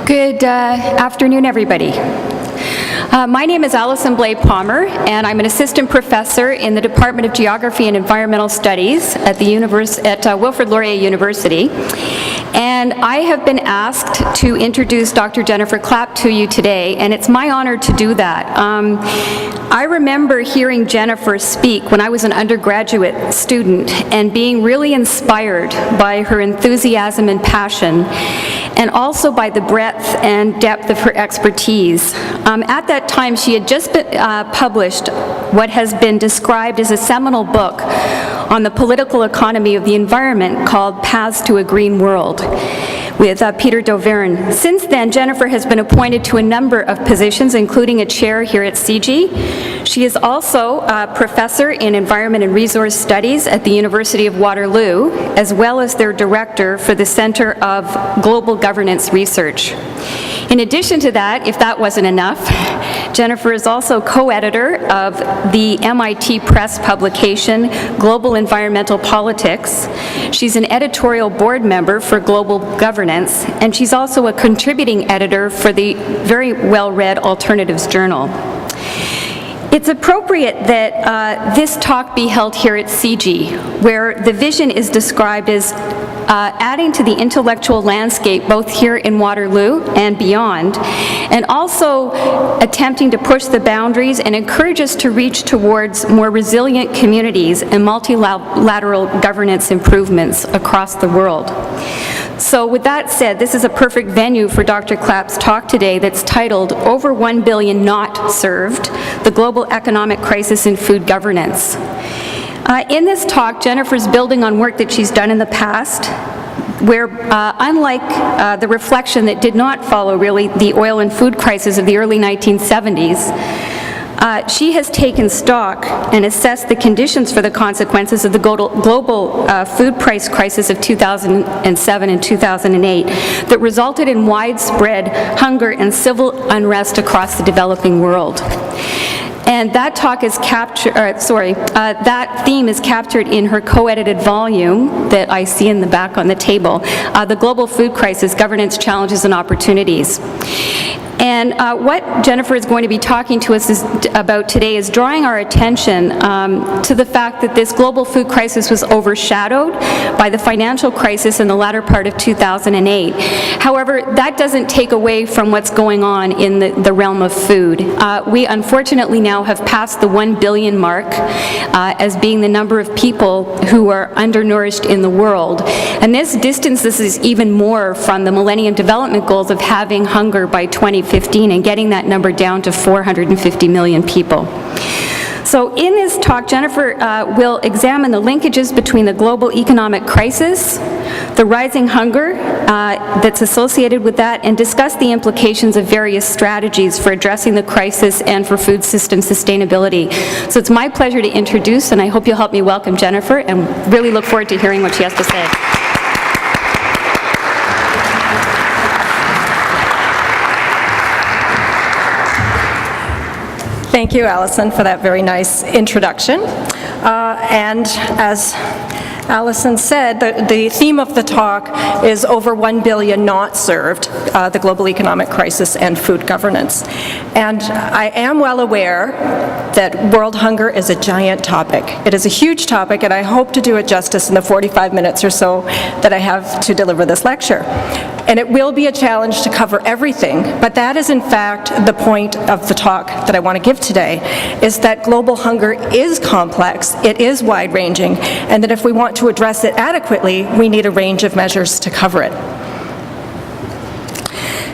Good afternoon, everybody. My name is Alison Blais Palmer, and I'm an assistant professor in the Department of Geography and Environmental Studies at Wilfrid Laurier University. And I have been asked to introduce Dr. Jennifer Clapp to you today, and it's my honor to do that. I remember hearing Jennifer speak when I was an undergraduate student and being really inspired by her enthusiasm and passion, and also by the breadth and depth of her expertise. At that time, she had just published what has been described as a seminal book on the political economy of the environment called Paths to a Green World, with Peter Dauvergne. Since then, Jennifer has been appointed to a number of positions, including a chair here at CIGI. She is also a professor in Environment and Resource Studies at the University of Waterloo, as well as their director for the Center of Global Governance Research. In addition to that, if that wasn't enough, Jennifer is also co-editor of the MIT Press publication, Global Environmental Politics. She's an editorial board member for Global Governance, and she's also a contributing editor for the very well-read Alternatives Journal. It's appropriate that this talk be held here at CIGI, where the vision is described as adding to the intellectual landscape both here in Waterloo and beyond, and also attempting to push the boundaries and encourage us to reach towards more resilient communities and multilateral governance improvements across the world. So with that said, this is a perfect venue for Dr. Clapp's talk today that's titled Over 1 Billion Not Served, the Global Economic Crisis in Food Governance. In this talk, Jennifer's building on work that she's done in the past, where unlike the reflection that did not follow really the oil and food crisis of the early 1970s, she has taken stock and assessed the conditions for the consequences of the global food price crisis of 2007 and 2008 that resulted in widespread hunger and civil unrest across the developing world. And that talk is that theme is captured in her co-edited volume that I see in the back on the table, The Global Food Crisis, Governance Challenges and Opportunities. And what Jennifer is going to be talking to us about today is drawing our attention to the fact that this global food crisis was overshadowed by the financial crisis in the latter part of 2008. However, that doesn't take away from what's going on in the realm of food. We unfortunately now have passed the 1 billion mark as being the number of people who are undernourished in the world. And this distances us even more from the Millennium Development Goals of having hunger by 2015 and getting that number down to 450 million people. So in this talk, Jennifer will examine the linkages between the global economic crisis, the rising hunger that's associated with that, and discuss the implications of various strategies for addressing the crisis and for food system sustainability. So it's my pleasure to introduce, and I hope you'll help me welcome Jennifer, and really look forward to hearing what she has to say. Thank you, Alison, for that very nice introduction. And as Alison said, the theme of the talk is Over 1 Billion Not Served, the Global Economic Crisis and Food Governance. And I am well aware that world hunger is a giant topic. It is a huge topic, and I hope to do it justice in the 45 minutes or so that I have to deliver this lecture. And it will be a challenge to cover everything, but that is in fact the point of the talk that I want to give today, is that global hunger is complex, it is wide-ranging, and that if we want to address it adequately, we need a range of measures to cover it.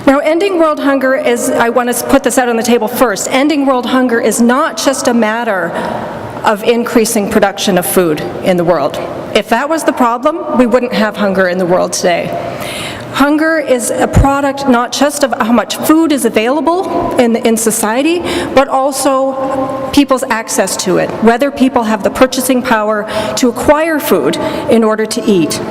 Now, ending world hunger is, I want to put this out on the table first, ending world hunger is not just a matter of increasing production of food in the world. If that was the problem, we wouldn't have hunger in the world today. Hunger is a product not just of how much food is available in society, but also people's access to it, whether people have the purchasing power to acquire food in order to eat.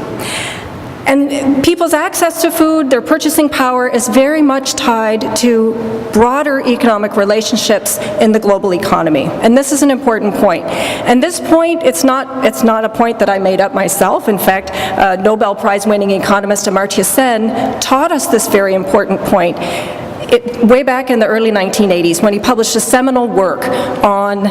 And people's access to food, their purchasing power is very much tied to broader economic relationships in the global economy. And this is an important point. And this point, it's not a point that I made up myself. In fact, Nobel Prize-winning economist Amartya Sen taught us this very important point. Way back in the early 1980s, when he published a seminal work on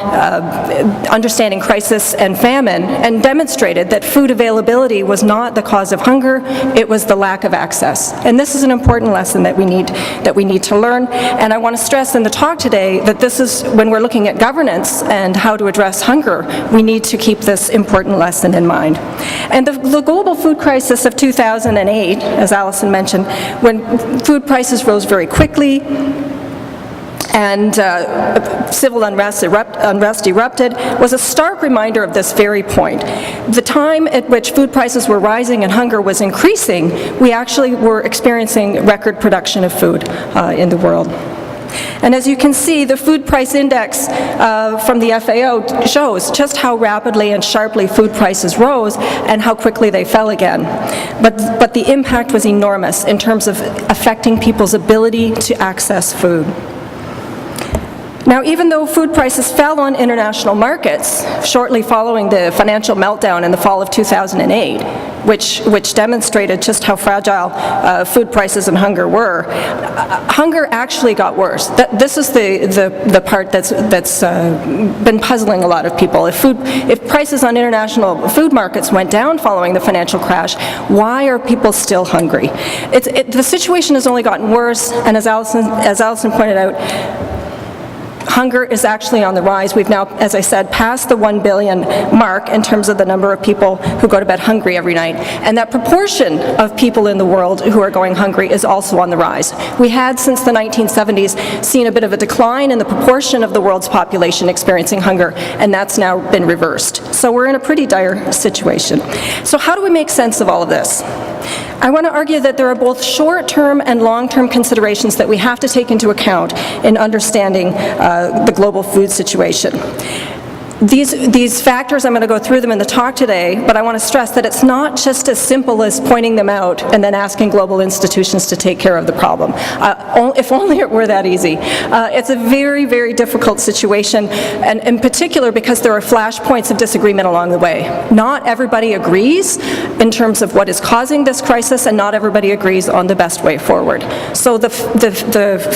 understanding crisis and famine, and demonstrated that food availability was not the cause of hunger, it was the lack of access. And this is an important lesson that we need to learn. And I want to stress in the talk today that this is, when we're looking at governance and how to address hunger, we need to keep this important lesson in mind. And the global food crisis of 2008, as Alison mentioned, when food prices rose very quickly, and civil unrest erupted, was a stark reminder of this very point. The time at which food prices were rising and hunger was increasing, we actually were experiencing record production of food in the world. And as you can see, the food price index from the FAO shows just how rapidly and sharply food prices rose and how quickly they fell again. But the impact was enormous in terms of affecting people's ability to access food. Now, even though food prices fell on international markets shortly following the financial meltdown in the fall of 2008, which demonstrated just how fragile food prices and hunger were, hunger actually got worse. This is the part that's been puzzling a lot of people. If prices on international food markets went down following the financial crash, why are people still hungry? The situation has only gotten worse, and as Alison pointed out, hunger is actually on the rise. We've now, as I said, passed the 1 billion mark in terms of the number of people who go to bed hungry every night. And that proportion of people in the world who are going hungry is also on the rise. We had, since the 1970s, seen a bit of a decline in the proportion of the world's population experiencing hunger, and that's now been reversed. So we're in a pretty dire situation. So how do we make sense of all of this? I want to argue that there are both short-term and long-term considerations that we have to take into account in understanding the global food situation. These factors, I'm going to go through them in the talk today, but I want to stress that it's not just as simple as pointing them out and then asking global institutions to take care of the problem. If only it were that easy. It's a very, very difficult situation, and in particular because there are flashpoints of disagreement along the way. Not everybody agrees in terms of what is causing this crisis, and not everybody agrees on the best way forward. So the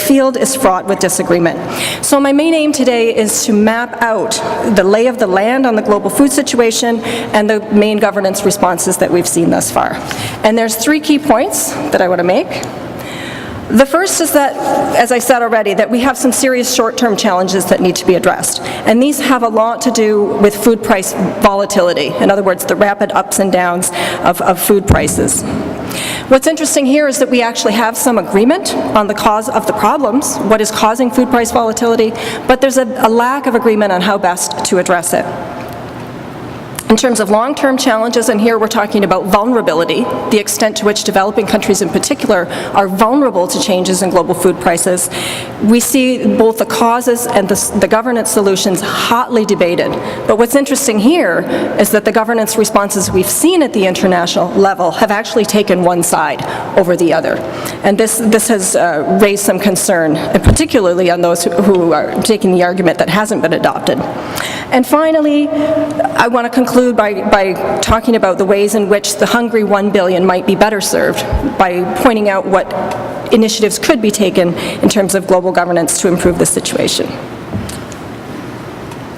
field is fraught with disagreement. So my main aim today is to map out the lay of the land on the global food situation and the main governance responses that we've seen thus far. And there's 3 key points that I want to make. The first is that, as I said already, that we have some serious short-term challenges that need to be addressed. And these have a lot to do with food price volatility. In other words, the rapid ups and downs of food prices. What's interesting here is that we actually have some agreement on the cause of the problems, what is causing food price volatility, but there's a lack of agreement on how best to address it. In terms of long-term challenges, and here we're talking about vulnerability, the extent to which developing countries in particular are vulnerable to changes in global food prices, we see both the causes and the governance solutions hotly debated. But what's interesting here is that the governance responses we've seen at the international level have actually taken one side over the other. And this has raised some concern, and particularly on those who are taking the argument that hasn't been adopted. And finally, I want to conclude by talking about the ways in which the hungry 1 billion might be better served, by pointing out what initiatives could be taken in terms of global governance to improve the situation.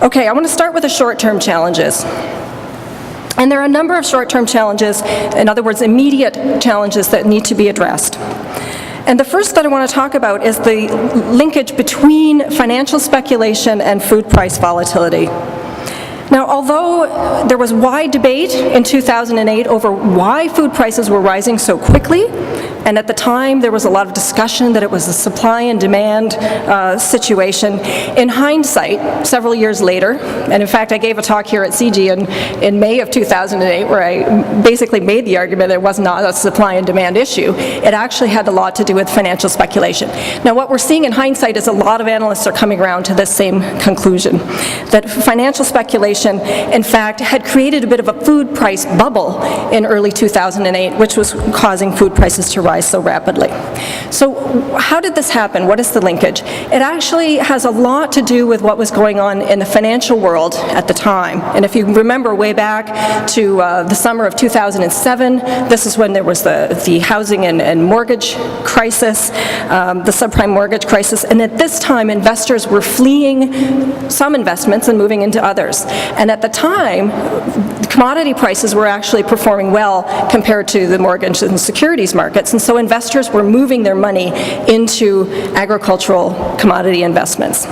Okay, I want to start with the short-term challenges. And there are a number of short-term challenges, in other words, immediate challenges that need to be addressed. And the first that I want to talk about is the linkage between financial speculation and food price volatility. Now, although there was wide debate in 2008 over why food prices were rising so quickly And at the time, there was a lot of discussion that it was a supply and demand situation. In hindsight, several years later, and in fact, I gave a talk here at CIGI in May of 2008 where I basically made the argument that it was not a supply and demand issue. It actually had a lot to do with financial speculation. Now, what we're seeing in hindsight is a lot of analysts are coming around to this same conclusion, that financial speculation, in fact, had created a bit of a food price bubble in early 2008, which was causing food prices to rise so rapidly. So how did this happen? What is the linkage? It actually has a lot to do with what was going on in the financial world at the time. And if you remember way back to the summer of 2007, this is when there was the housing and mortgage crisis, the subprime mortgage crisis, and at this time investors were fleeing some investments and moving into others. And at the time, commodity prices were actually performing well compared to the mortgage and securities markets, and so investors were moving their money into agricultural commodity investments.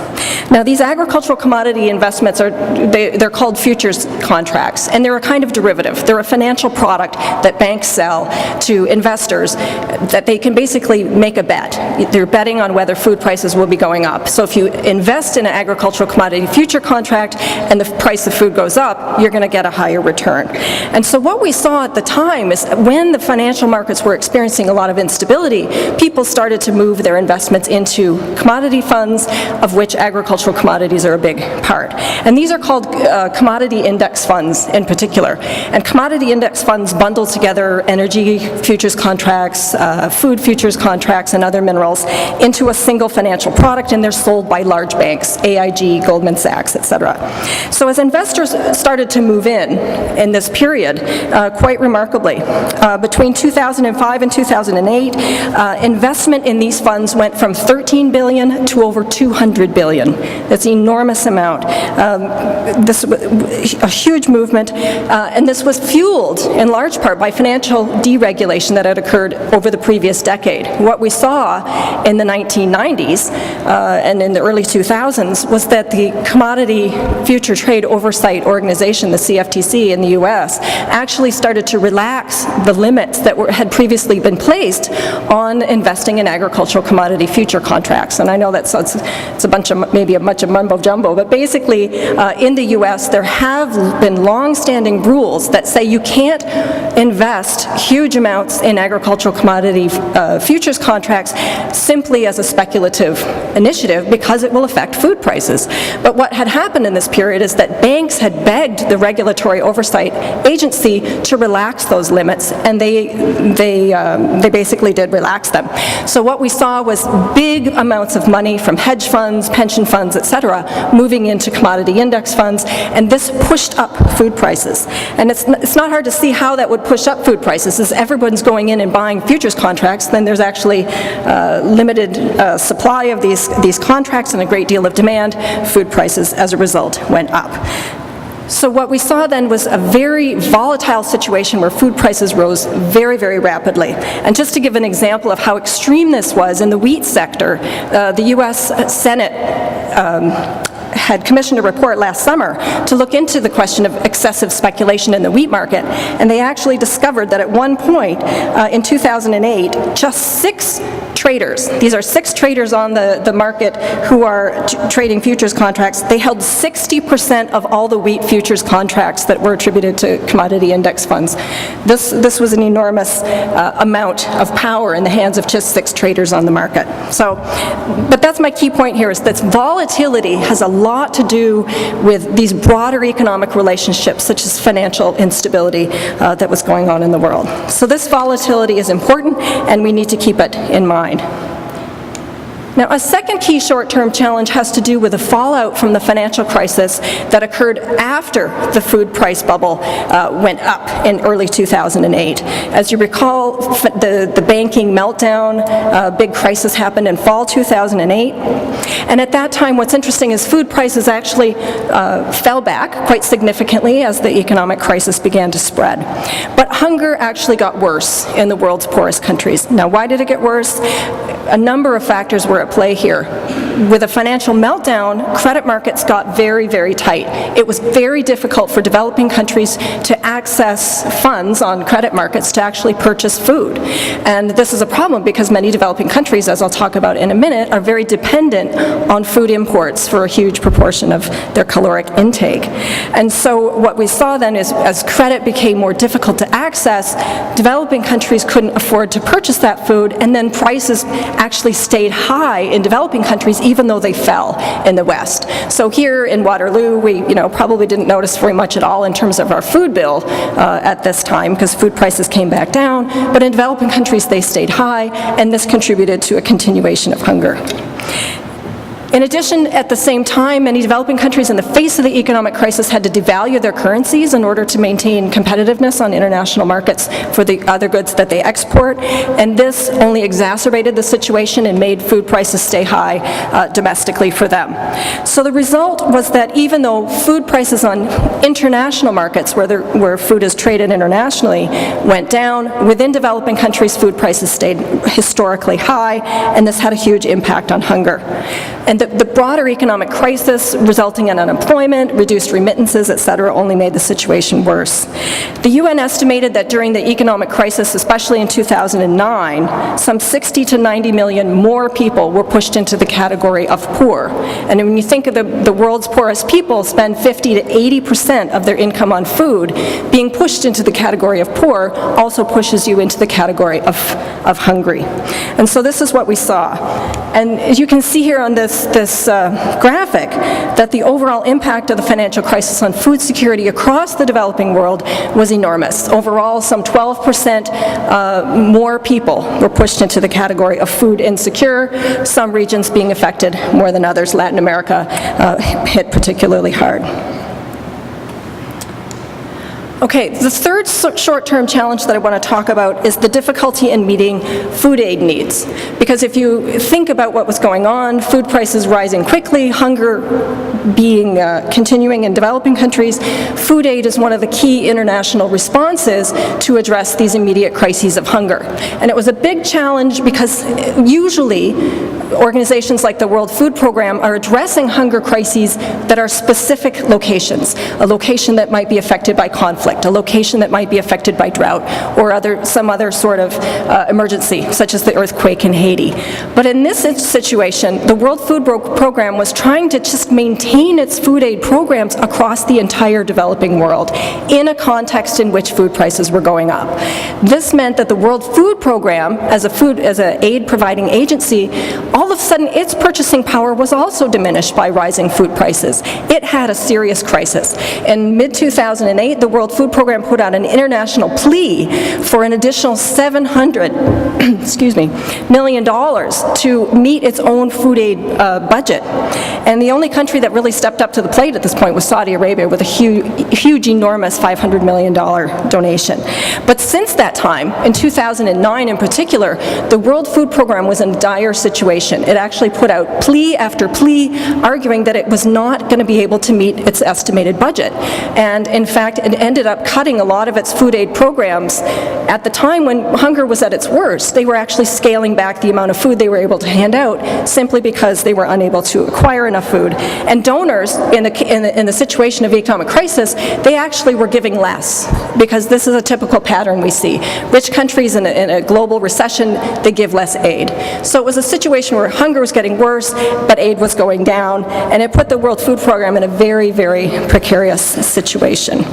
Now, these agricultural commodity investments they're called futures contracts, and they're a kind of derivative. They're a financial product that banks sell to investors that they can basically make a bet. They're betting on whether food prices will be going up. So if you invest in an agricultural commodity future contract and the price of food goes up, you're going to get a higher return. And so what we saw at the time is when the financial markets were experiencing a lot of instability, people started to move their investments into commodity funds, of which agricultural commodities are a big part. And these are called commodity index funds in particular. And commodity index funds bundle together energy futures contracts, food futures contracts, and other minerals into a single financial product, and they're sold by large banks, AIG, Goldman Sachs, etc. So as investors started to move in this period, quite remarkably, between 2005 and 2008, investment in these funds went from 13 billion to over 200 billion. That's an enormous amount. This was a huge movement, and this was fueled in large part by financial deregulation that had occurred over the previous decade. What we saw in the 1990s and in the early 2000s was that the Commodity Future Trade Oversight Organization, the CFTC in the US, actually started to relax the limits that had previously been placed on investing in agricultural commodity future contracts. And I know that it's a bunch of, maybe a bunch of mumbo jumbo, but basically in the US there have been long-standing rules that say you can't invest huge amounts in agricultural commodity futures contracts simply as a speculative initiative because it will affect food prices. But what had happened in this period is that banks had begged the regulatory oversight agency to relax those limits, and they basically did relax them. So what we saw was big amounts of money from hedge funds, pension funds, etc., moving into commodity index funds, and this pushed up food prices. And it's not hard to see how that would push up food prices. As everyone's going in and buying futures contracts, then there's actually limited supply of these contracts and a great deal of demand. Food prices, as a result, went up. So what we saw then was a very volatile situation where food prices rose very, very rapidly. And just to give an example of how extreme this was, in the wheat sector, the US Senate had commissioned a report last summer to look into the question of excessive speculation in the wheat market, and they actually discovered that at one point in 2008, just 6 traders, these are 6 traders on the market who are trading futures contracts, they held 60% of all the wheat futures contracts that were attributed to commodity index funds. This was an enormous amount of power in the hands of just 6 traders on the market. So, but that's my key point here, is that volatility has a lot to do with these broader economic relationships, such as financial instability that was going on in the world. So this volatility is important, and we need to keep it in mind. Now, a second key short-term challenge has to do with the fallout from the financial crisis that occurred after the food price bubble went up in early 2008. As you recall, the banking meltdown, big crisis happened in fall 2008. And at that time, what's interesting is food prices actually fell back quite significantly as the economic crisis began to spread. But hunger actually got worse in the world's poorest countries. Now, why did it get worse? A number of factors were at play here. with a financial meltdown, credit markets got very, very tight. It was very difficult for developing countries to access funds on credit markets to actually purchase food. And this is a problem because many developing countries, as I'll talk about in a minute, are very dependent on food imports for a huge proportion of their caloric intake. And so what we saw then is as credit became more difficult to access, developing countries couldn't afford to purchase that food, and then prices actually stayed high in developing countries even though they fell in the West. So here in Waterloo, we probably didn't notice very much at all in terms of our food bill at this time because food prices came back down, but in developing countries they stayed high, and this contributed to a continuation of hunger. In addition, at the same time, many developing countries in the face of the economic crisis had to devalue their currencies in order to maintain competitiveness on international markets for the other goods that they export, and this only exacerbated the situation and made food prices stay high domestically for them. So the result was that even though food prices on international markets, where food is traded internationally, went down, within developing countries food prices stayed historically high, and this had a huge impact on hunger. And the broader economic crisis resulting in unemployment, reduced remittances, et cetera, only made the situation worse. The UN estimated that during the economic crisis, especially in 2009, some 60 to 90 million more people were pushed into the category of poor. And when you think of the world's poorest people spend 50 to 80% of their income on food, being pushed into the category of poor also pushes you into the category of hungry. And so this is what we saw. And as you can see here on this graphic, that the overall impact of the financial crisis on food security across the developing world was enormous. Overall, some 12% more people were pushed into the category of food insecure, some regions being affected more than others. Latin America hit particularly hard. Okay, the third short-term challenge that I want to talk about is the difficulty in meeting food aid needs. Because if you think about what was going on, food prices rising quickly, hunger being continuing in developing countries, food aid is one of the key international responses to address these immediate crises of hunger. And it was a big challenge because usually organizations like the World Food Program are addressing hunger crises that are specific locations, a location that might be affected by conflict, a location that might be affected by drought, or some other sort of emergency, such as the earthquake in Haiti. But in this situation, the World Food Program was trying to just maintain its food aid programs across the entire developing world in a context in which food prices were going up. This meant that the World Food Program, as an aid providing agency, all of a sudden its purchasing power was also diminished by rising food prices. It had a serious crisis. In mid-2008, the World Food Program put out an international plea for an additional $700 million to meet its own food aid budget. And the only country that really stepped up to the plate at this point was Saudi Arabia with a huge, enormous $500 million donation. But since that time, in 2009 in particular, the World Food Program was in a dire situation. It actually put out plea after plea, arguing that it was not going to be able to meet its estimated budget. And in fact, it ended up cutting a lot of its food aid programs. At the time when hunger was at its worst, they were actually scaling back the amount of food they were able to hand out simply because they were unable to acquire enough food. And donors, in the situation of economic crisis, they actually were giving less, because this is a typical pattern we see. Rich countries in a global recession, they give less aid. So it was a situation where hunger was getting worse, but aid was going down, and it put the World Food Program in a very, very precarious situation.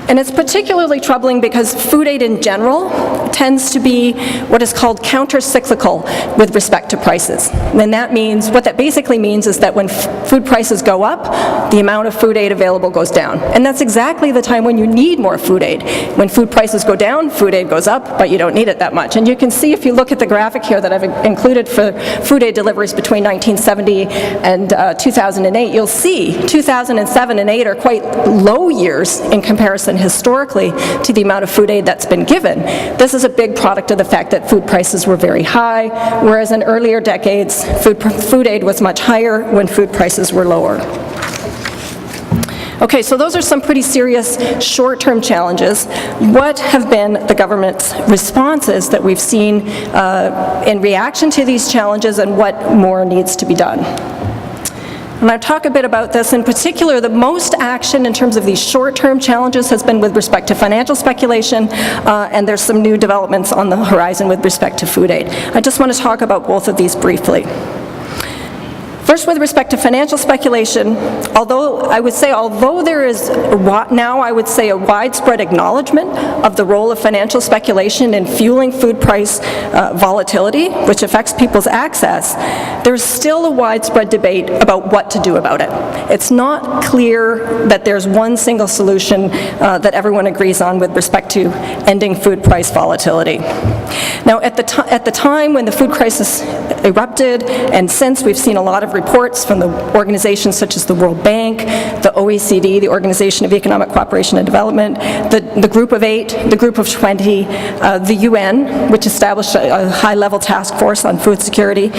And it's particularly troubling because food aid in general tends to be what is called counter-cyclical with respect to prices. And that means, what that basically means is that when food prices go up, the amount of food aid available goes down. And that's exactly the time when you need more food aid. When food prices go down, food aid goes up, but you don't need it that much. And you can see, if you look at the graphic here that I've included for food aid deliveries between 1970 and 2008, you'll see 2007 and 2008 are quite low years in comparison historically to the amount of food aid that's been given. This is a big product of the fact that food prices were very high, whereas in earlier decades, food aid was much higher when food prices were lower. Okay, so those are some pretty serious short-term challenges. What have been the government's responses that we've seen in reaction to these challenges, and what more needs to be done? And I'll talk a bit about this. In particular, the most action in terms of these short-term challenges has been with respect to financial speculation, and there's some new developments on the horizon with respect to food aid. I just want to talk about both of these briefly. First, with respect to financial speculation, although there is now, I would say, a widespread acknowledgement of the role of financial speculation in fueling food price volatility, which affects people's access, there's still a widespread debate about what to do about it. It's not clear that there's one single solution that everyone agrees on with respect to ending food price volatility. Now, at the time when the food crisis erupted, and since, we've seen a lot of reports from the organizations such as the World Bank, the OECD, the Organization of Economic Cooperation and Development, the Group of 8, the Group of 20, the UN, which established a high-level task force on food security.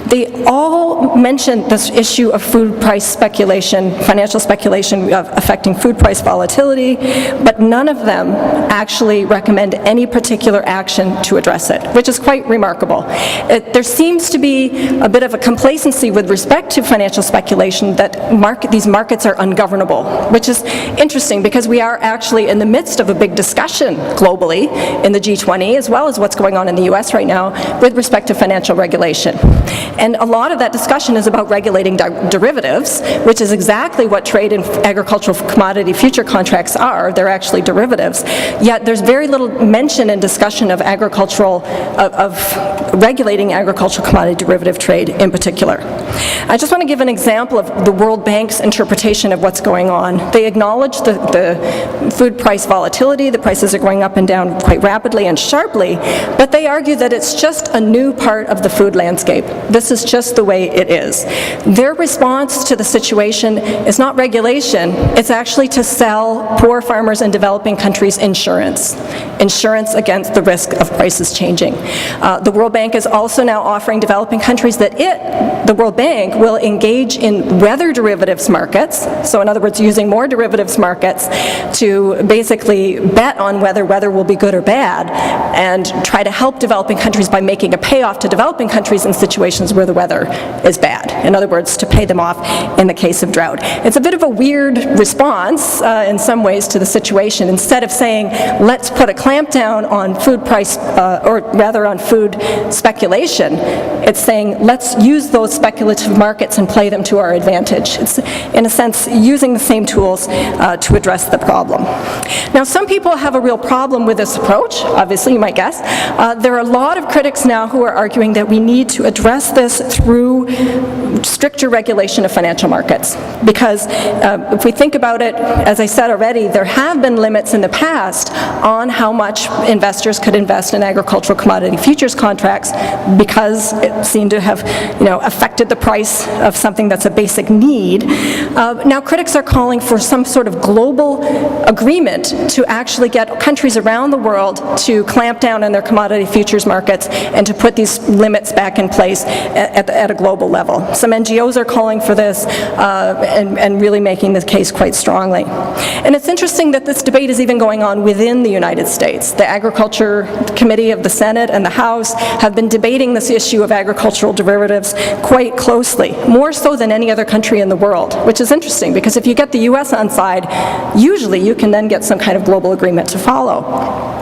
They all mentioned this issue of food price speculation, financial speculation affecting food price volatility, but none of them actually recommend any particular action to address it, which is quite remarkable. There seems to be a bit of a complacency with respect to financial speculation that these markets are ungovernable, which is interesting because we are actually in the midst of a big discussion globally in the G20, as well as what's going on in the US right now with respect to financial regulation. And a lot of that discussion is about regulating derivatives, which is exactly what trade and agricultural commodity future contracts are. They're actually derivatives. Yet there's very little mention and discussion of regulating agricultural commodity derivative trade in particular. I just want to give an example of the World Bank's interpretation of what's going on. They acknowledge the food price volatility. The prices are going up and down quite rapidly and sharply, but they argue that it's just a new part of the food landscape. This is just the way it is. Their response to the situation is not regulation, it's actually to sell poor farmers in developing countries insurance against the risk of prices changing. The World Bank is also now offering developing countries that the World Bank, will engage in weather derivatives markets, so in other words, using more derivatives markets to basically bet on whether weather will be good or bad, and try to help developing countries by making a payoff to developing countries in situations where the weather is bad. In other words, to pay them off in the case of drought. It's a bit of a weird response in some ways to the situation. Instead of saying, let's put a clamp down on food price, or rather on food speculation, it's saying, let's use those speculative markets and play them to our advantage. It's, in a sense, using the same tools to address the problem. Now, some people have a real problem with this approach, obviously, you might guess. There are a lot of critics now who are arguing that we need to address this through stricter regulation of financial markets. Because if we think about it, as I said already, there have been limits in the past on how much investors could invest in agricultural commodity futures contracts because it seemed to have, affected the price of something that's a basic need. Now critics are calling for some sort of global agreement to actually get countries around the world to clamp down on their commodity futures markets and to put these limits back in place at a global level. Some NGOs are calling for this and really making this case quite strongly. And it's interesting that this debate is even going on within the United States. The Agriculture Committee of the Senate and the House have been debating this issue of agricultural derivatives quite closely, more so than any other country in the world, which is interesting because if you get the US on side, usually you can then get some kind of global agreement to follow.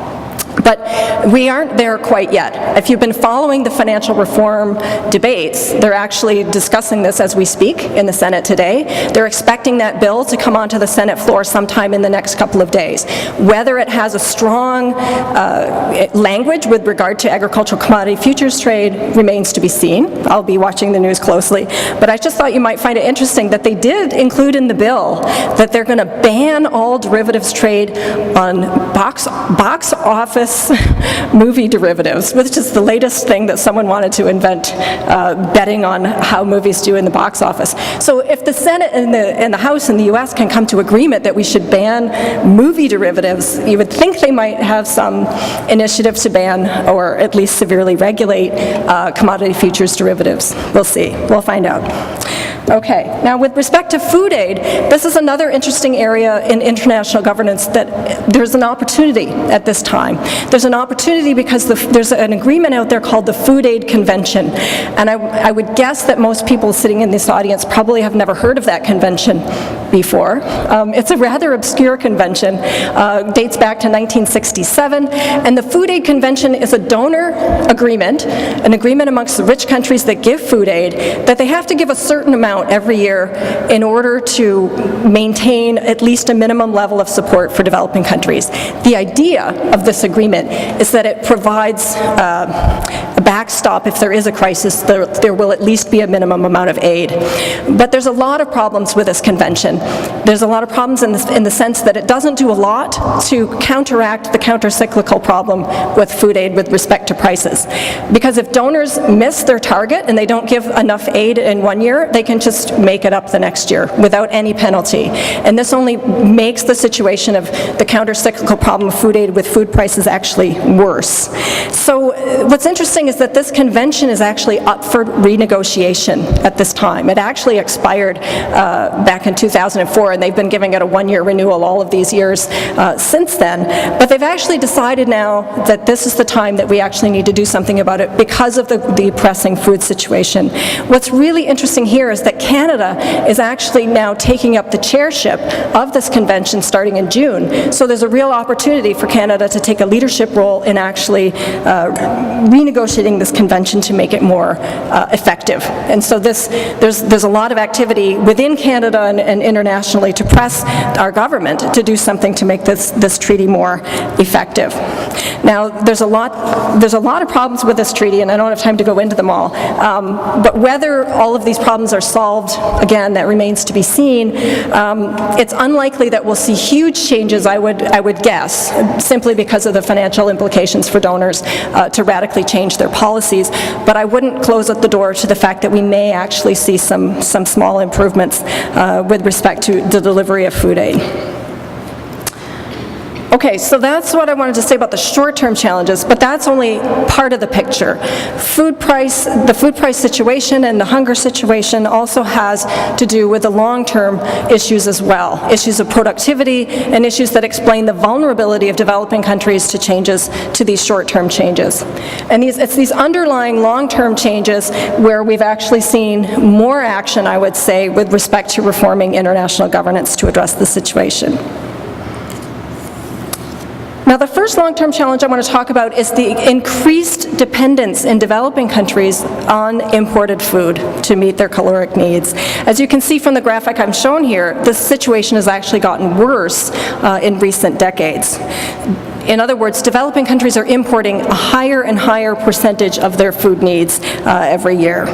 But we aren't there quite yet. If you've been following the financial reform debates, they're actually discussing this as we speak in the Senate today. They're expecting that bill to come onto the Senate floor sometime in the next couple of days. Whether it has a strong language with regard to agricultural commodity futures trade remains to be seen. I'll be watching the news closely. But I just thought you might find it interesting that they did include in the bill that they're going to ban all derivatives trade on box office movie derivatives, which is the latest thing that someone wanted to invent, betting on how movies do in the box office. So if the Senate and the House in the US can come to agreement that we should ban movie derivatives, you would think they might have some initiative to ban or at least severely regulate commodity futures derivatives. We'll see. We'll find out. Okay, now with respect to food aid, this is another interesting area in international governance that there's an opportunity at this time. There's an opportunity because there's an agreement out there called the Food Aid Convention, and I would guess that most people sitting in this audience probably have never heard of that convention before. It's a rather obscure convention, dates back to 1967, and the Food Aid Convention is a donor agreement, an agreement amongst the rich countries that give food aid, that they have to give a certain amount every year in order to maintain at least a minimum level of support for developing countries. The idea of this agreement is that it provides a backstop if there is a crisis. There will at least be a minimum amount of aid. But there's a lot of problems with this convention. There's a lot of problems in the sense that it doesn't do a lot to counteract the counter-cyclical problem with food aid with respect to prices. Because if donors miss their target and they don't give enough aid in one year, they can just make it up the next year without any penalty. And this only makes the situation of the counter-cyclical problem of food aid with food prices actually worse. So what's interesting is that this convention is actually up for renegotiation at this time. It actually expired back in 2004, and they've been giving it a one-year renewal all of these years since then. But they've actually decided now that this is the time that we actually need to do something about it because of the pressing food situation. What's really interesting here is that Canada is actually now taking up the chairship of this convention starting in June. So there's a real opportunity for Canada to take a leadership role in actually renegotiating this convention to make it more effective. And so there's a lot of activity within Canada and internationally to press our government to do something to make this treaty more effective. Now, there's a lot of problems with this treaty, and I don't have time to go into them all. But whether all of these problems are solved, again, that remains to be seen. It's unlikely that we'll see huge changes, I would guess, simply because of the financial implications for donors to radically change their policies. But I wouldn't close the door to the fact that we may actually see some small improvements with respect to the delivery of food aid. Okay, so that's what I wanted to say about the short-term challenges, but that's only part of the picture. The food price situation and the hunger situation also has to do with the long-term issues as well, issues of productivity and issues that explain the vulnerability of developing countries to changes, to these short-term changes. And it's these underlying long-term changes where we've actually seen more action, I would say, with respect to reforming international governance to address the situation. Now, the first long-term challenge I want to talk about is the increased dependence in developing countries on imported food to meet their caloric needs. As you can see from the graphic I'm shown here, the situation has actually gotten worse in recent decades. In other words, developing countries are importing a higher and higher percentage of their food needs every year.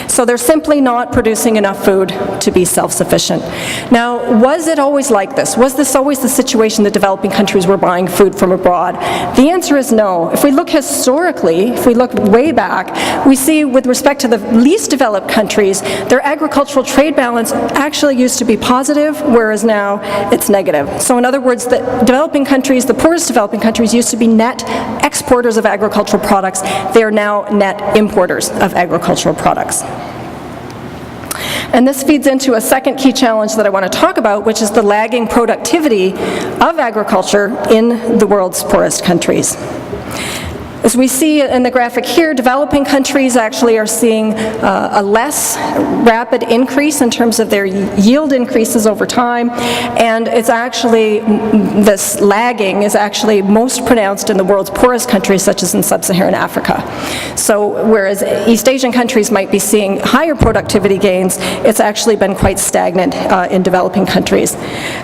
So they're simply not producing enough food to be self-sufficient. Now, was it always like this? Was this always the situation that developing countries were buying food from abroad? The answer is no. If we look historically, if we look way back, we see with respect to the least developed countries, their agricultural trade balance actually used to be positive, whereas now it's negative. So in other words, the developing countries, the poorest developing countries, used to be net exporters of agricultural products. They are now net importers of agricultural products. And this feeds into a second key challenge that I want to talk about, which is the lagging productivity of agriculture in the world's poorest countries. As we see in the graphic here, developing countries actually are seeing a less rapid increase in terms of their yield increases over time, and it's actually, this lagging is actually most pronounced in the world's poorest countries, such as in sub-Saharan Africa. So whereas East Asian countries might be seeing higher productivity gains, it's actually been quite stagnant in developing countries.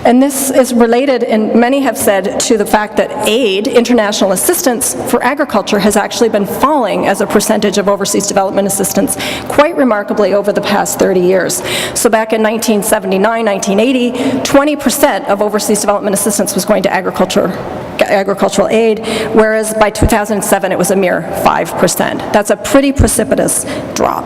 And this is related, and many have said, to the fact that aid, international assistance for agriculture, has actually been falling as a percentage of overseas development assistance quite remarkably over the past 30 years. So back in 1979, 1980, 20% of overseas development assistance was going to agriculture agricultural aid, whereas by 2007 it was a mere 5%. That's a pretty precipitous drop.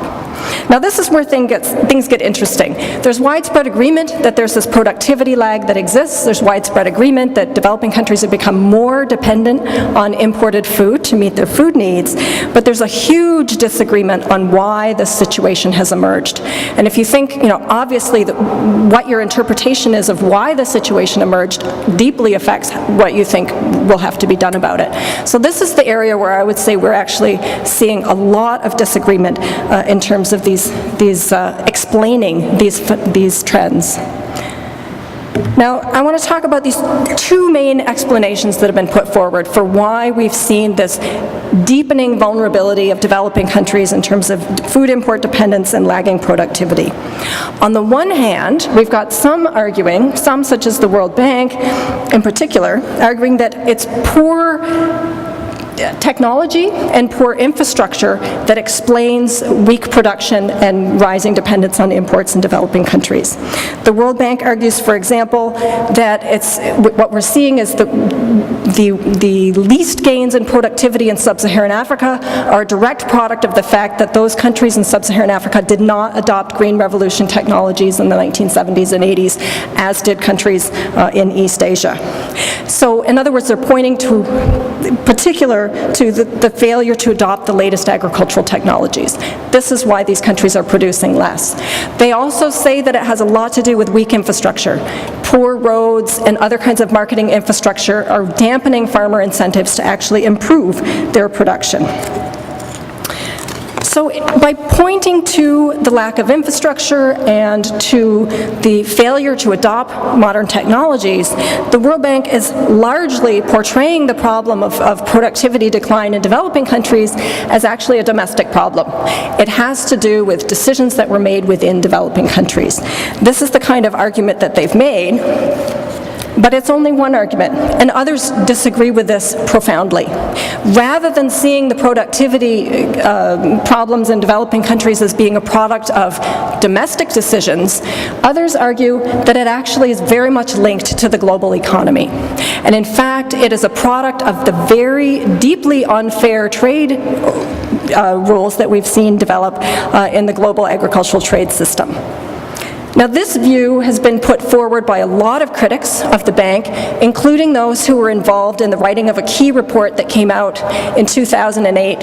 Now this is where things get interesting. There's widespread agreement that there's this productivity lag that exists. There's widespread agreement that developing countries have become more dependent on imported food to meet their food needs, but there's a huge disagreement on why this situation has emerged. And if you think, obviously what your interpretation is of why the situation emerged deeply affects what you think will have to be done about it. So this is the area where I would say we're actually seeing a lot of disagreement in terms of these explaining these trends. Now, I want to talk about these two main explanations that have been put forward for why we've seen this deepening vulnerability of developing countries in terms of food import dependence and lagging productivity. On the one hand, we've got some arguing, some such as the World Bank in particular, arguing that it's poor technology and poor infrastructure that explains weak production and rising dependence on imports in developing countries. The World Bank argues, for example, that what we're seeing is the least gains in productivity in sub-Saharan Africa are a direct product of the fact that those countries in sub-Saharan Africa did not adopt Green Revolution technologies in the 1970s and 80s, as did countries in East Asia. So, in other words, they're pointing to the failure to adopt the latest agricultural technologies. This is why these countries are producing less. They also say that it has a lot to do with weak infrastructure. Poor roads and other kinds of marketing infrastructure are dampening farmer incentives to actually improve their production. So by pointing to the lack of infrastructure and to the failure to adopt modern technologies, the World Bank is largely portraying the problem of productivity decline in developing countries as actually a domestic problem. It has to do with decisions that were made within developing countries. This is the kind of argument that they've made. But it's only one argument, and others disagree with this profoundly. Rather than seeing the productivity problems in developing countries as being a product of domestic decisions, others argue that it actually is very much linked to the global economy. And in fact, it is a product of the very deeply unfair trade rules that we've seen develop in the global agricultural trade system. Now, this view has been put forward by a lot of critics of the bank, including those who were involved in the writing of a key report that came out in 2008,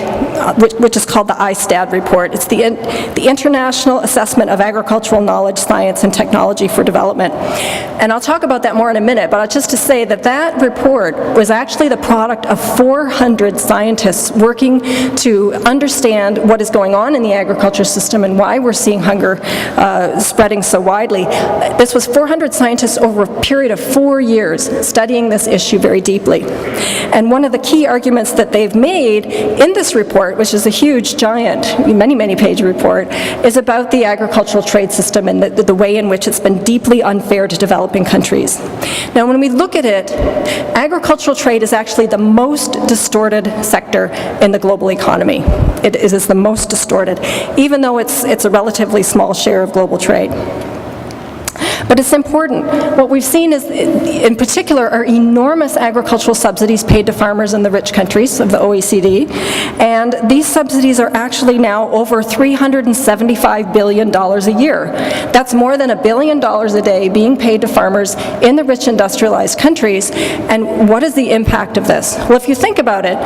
which is called the ISTAD report. It's the International Assessment of Agricultural Knowledge, Science, and Technology for Development. And I'll talk about that more in a minute, but just to say that that report was actually the product of 400 scientists working to understand what is going on in the agriculture system and why we're seeing hunger spreading so widely. This was 400 scientists over a period of 4 years studying this issue very deeply. And one of the key arguments that they've made in this report, which is a huge, giant, many page report, is about the agricultural trade system and the way in which it's been deeply unfair to developing countries. Now, when we look at it, agricultural trade is actually the most distorted sector in the global economy. It is the most distorted, even though it's a relatively small share of global trade. But it's important. What we've seen is, in particular, are enormous agricultural subsidies paid to farmers in the rich countries of the OECD. And these subsidies are actually now over $375 billion a year. That's more than $1 billion a day being paid to farmers in the rich industrialized countries. And what is the impact of this? Well, if you think about it,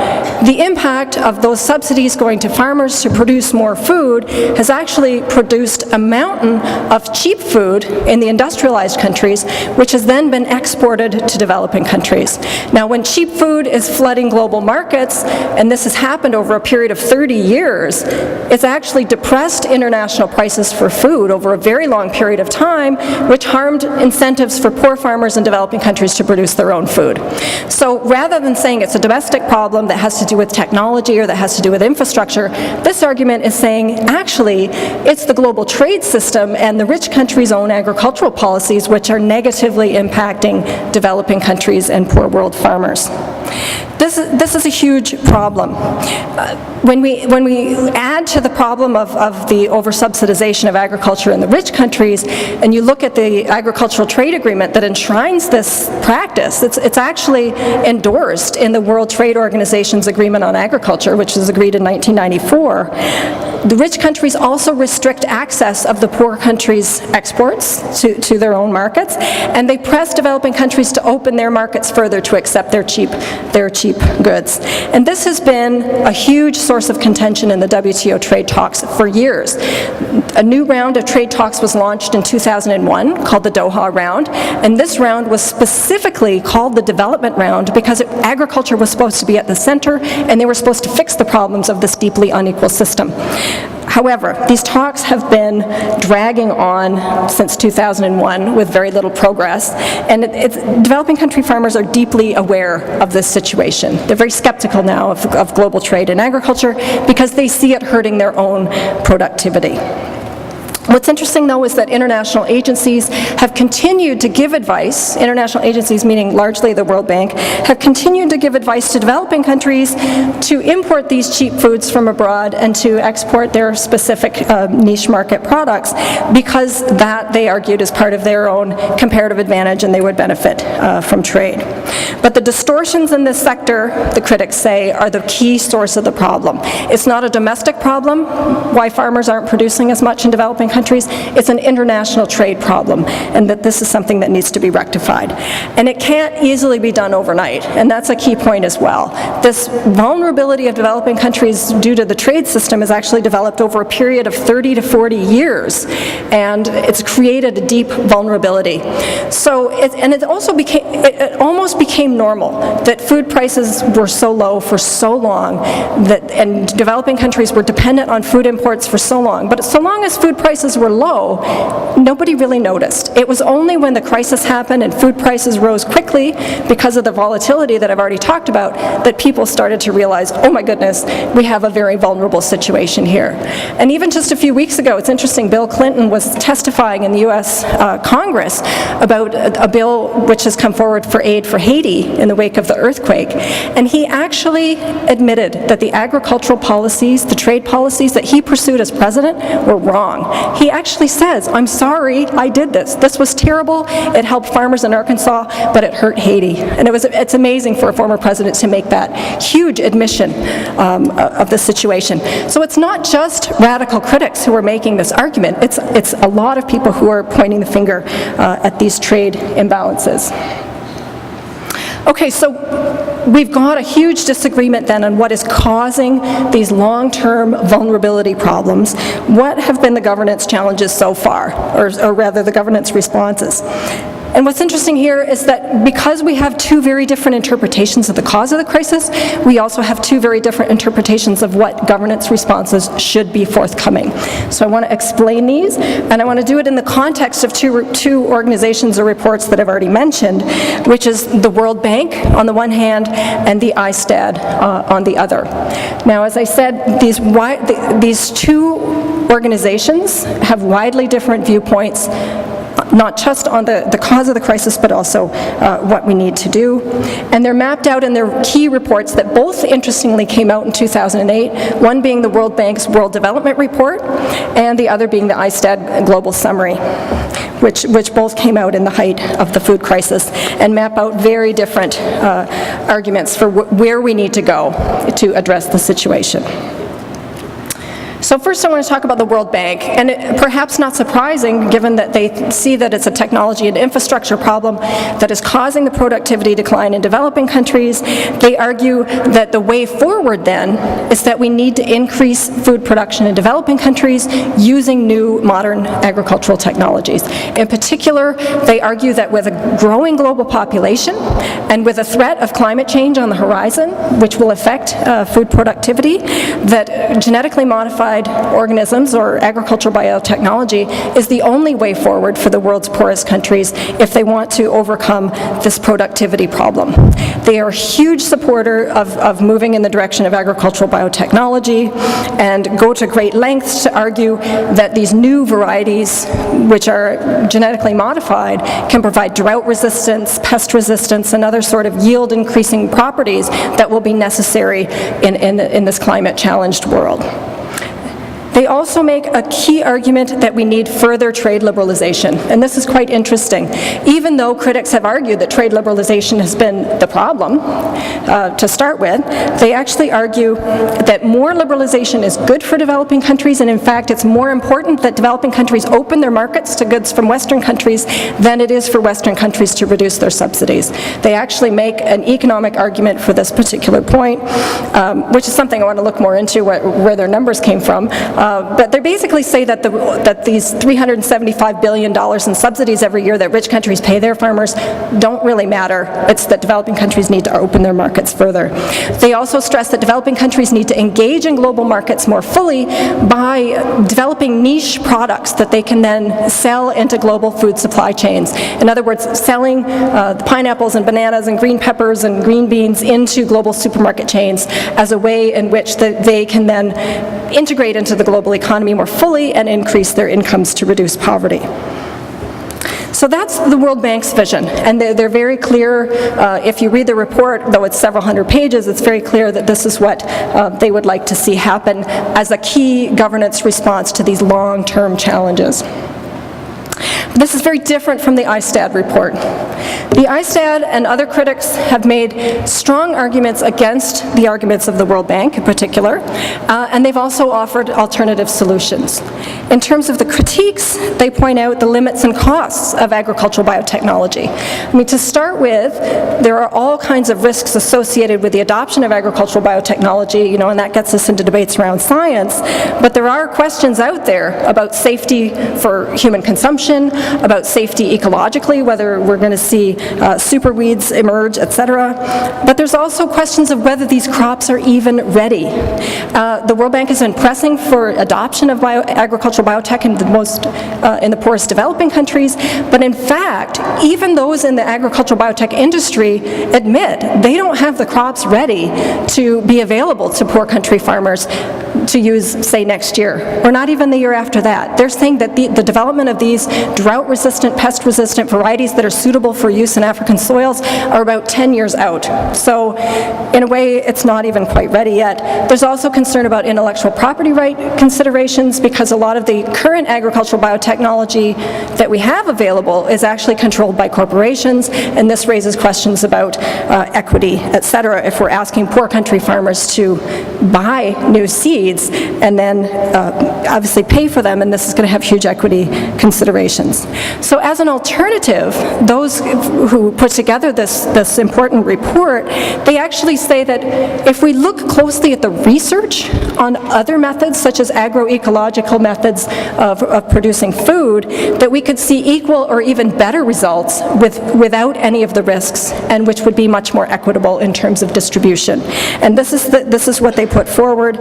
the impact of those subsidies going to farmers to produce more food has actually produced a mountain of cheap food in the industrialized countries, which has then been exported to developing countries. Now, when cheap food is flooding global markets, and this has happened over a period of 30 years, it's actually depressed international prices for food over a very long period of time, which harmed incentives for poor farmers in developing countries to produce their own food. So rather than saying it's a domestic problem that has to do with technology or that has to do with infrastructure, this argument is saying actually it's the global trade system and the rich countries' own agricultural policies which are negatively impacting developing countries and poor world farmers. This is a huge problem. When we add to the problem of the over-subsidization of agriculture in the rich countries, and you look at the agricultural trade agreement that enshrines this practice, it's actually endorsed in the World Trade Organization's Agreement on Agriculture, which was agreed in 1994. The rich countries also restrict access of the poor countries' exports to their own markets, and they press developing countries to open their markets further to accept their cheap goods. And this has been a huge source of contention in the WTO trade talks for years. A new round of trade talks was launched in 2001 called the Doha Round, and this round was specifically called the Development Round because agriculture was supposed to be at the center, and they were supposed to fix the problems of this deeply unequal system. However, these talks have been dragging on since 2001 with very little progress, and developing country farmers are deeply aware of this situation. They're very skeptical now of global trade in agriculture because they see it hurting their own productivity. What's interesting, though, is that international agencies have continued to give advice, international agencies meaning largely the World Bank, have continued to give advice to developing countries to import these cheap foods from abroad and to export their specific niche market products because that, they argued, is part of their own comparative advantage and they would benefit from trade. But the distortions in this sector, the critics say, are the key source of the problem. It's not a domestic problem, why farmers aren't producing as much in developing countries. It's an international trade problem, and that this is something that needs to be rectified. And it can't easily be done overnight, and that's a key point as well. This vulnerability of developing countries due to the trade system has actually developed over a period of 30 to 40 years, and it's created a deep vulnerability. So, it almost became normal that food prices were so low for so long, and developing countries were dependent on food imports for so long. But so long as food prices were low, nobody really noticed. It was only when the crisis happened and food prices rose quickly because of the volatility that I've already talked about that people started to realize, oh my goodness, we have a very vulnerable situation here. And even just a few weeks ago, it's interesting, Bill Clinton was testifying in the US Congress about a bill which has come forward for aid for Haiti in the wake of the earthquake. And he actually admitted that the agricultural policies, the trade policies that he pursued as president were wrong. He actually says, I'm sorry, I did this. This was terrible. It helped farmers in Arkansas, but it hurt Haiti. And it's amazing for a former president to make that huge admission of the situation. So it's not just radical critics who are making this argument. It's a lot of people who are pointing the finger at these trade imbalances. Okay, so we've got a huge disagreement then on what is causing these long-term vulnerability problems. What have been the governance challenges so far, or rather the governance responses? And what's interesting here is that because we have two very different interpretations of the cause of the crisis, we also have two very different interpretations of what governance responses should be forthcoming. So I want to explain these, and I want to do it in the context of two organizations or reports that I've already mentioned, which is the World Bank on the one hand and the ISTAD on the other. Now, as I said, these two organizations have widely different viewpoints, not just on the cause of the crisis, but also what we need to do. And they're mapped out in their key reports that both, interestingly, came out in 2008, one being the World Bank's World Development Report, and the other being the ISTAD Global Summary, which both came out in the height of the food crisis and map out very different arguments for where we need to go to address the situation. So first I want to talk about the World Bank, and perhaps not surprising given that they see that it's a technology and infrastructure problem that is causing the productivity decline in developing countries. They argue that the way forward then is that we need to increase food production in developing countries using new modern agricultural technologies. In particular, they argue that with a growing global population and with a threat of climate change on the horizon, which will affect food productivity, that genetically modified modified organisms or agricultural biotechnology is the only way forward for the world's poorest countries if they want to overcome this productivity problem. They are a huge supporter of moving in the direction of agricultural biotechnology and go to great lengths to argue that these new varieties, which are genetically modified, can provide drought resistance, pest resistance, and other sort of yield increasing properties that will be necessary in this climate challenged world. They also make a key argument that we need further trade liberalization, and this is quite interesting. Even though critics have argued that trade liberalization has been the problem to start with, they actually argue that more liberalization is good for developing countries, and in fact it's more important that developing countries open their markets to goods from Western countries than it is for Western countries to reduce their subsidies. They actually make an economic argument for this particular point, which is something I want to look more into, where their numbers came from. But they basically say that these $375 billion in subsidies every year that rich countries pay their farmers don't really matter. It's that developing countries need to open their markets further. They also stress that developing countries need to engage in global markets more fully by developing niche products that they can then sell into global food supply chains. In other words, selling pineapples and bananas and green peppers and green beans into global supermarket chains as a way in which they can then integrate into the global economy more fully and increase their incomes to reduce poverty. So that's the World Bank's vision, and they're very clear. If you read the report, though it's several hundred pages, it's very clear that this is what they would like to see happen as a key governance response to these long-term challenges. This is very different from the ISTAD report. The ISTAD and other critics have made strong arguments against the arguments of the World Bank in particular, and they've also offered alternative solutions. In terms of the critiques, they point out the limits and costs of agricultural biotechnology. I mean, to start with, there are all kinds of risks associated with the adoption of agricultural biotechnology, and that gets us into debates around science, but there are questions out there about safety for human consumption, about safety ecologically, whether we're going to see super weeds emerge, etc. But there's also questions of whether these crops are even ready. The World Bank has been pressing for adoption of agricultural biotech in the poorest developing countries, but in fact, even those in the agricultural biotech industry admit they don't have the crops ready to be available to poor country farmers to use, say, next year, or not even the year after that. They're saying that the development of these drought-resistant, pest-resistant varieties that are suitable for use in African soils are about 10 years out. So, in a way, it's not even quite ready yet. There's also concern about intellectual property right considerations, because a lot of the current agricultural biotechnology that we have available is actually controlled by corporations, and this raises questions about equity, etc., if we're asking poor country farmers to buy new seeds and then obviously pay for them, and this is going to have huge equity considerations. So as an alternative, those who put together this important report, they actually say that if we look closely at the research on other methods, such as agroecological methods of producing food, that we could see equal or even better results without any of the risks, and which would be much more equitable in terms of distribution. And this is what they put forward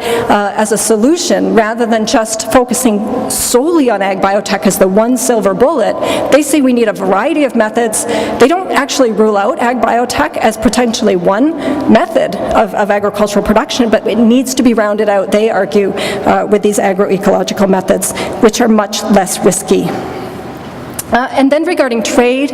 as a solution, rather than just focusing solely on ag biotech as the one silver bullet. They say we need a variety of methods. They don't actually rule out ag biotech as potentially one method of agricultural production, but it needs to be rounded out, they argue, with these agroecological methods, which are much less risky. And then regarding trade,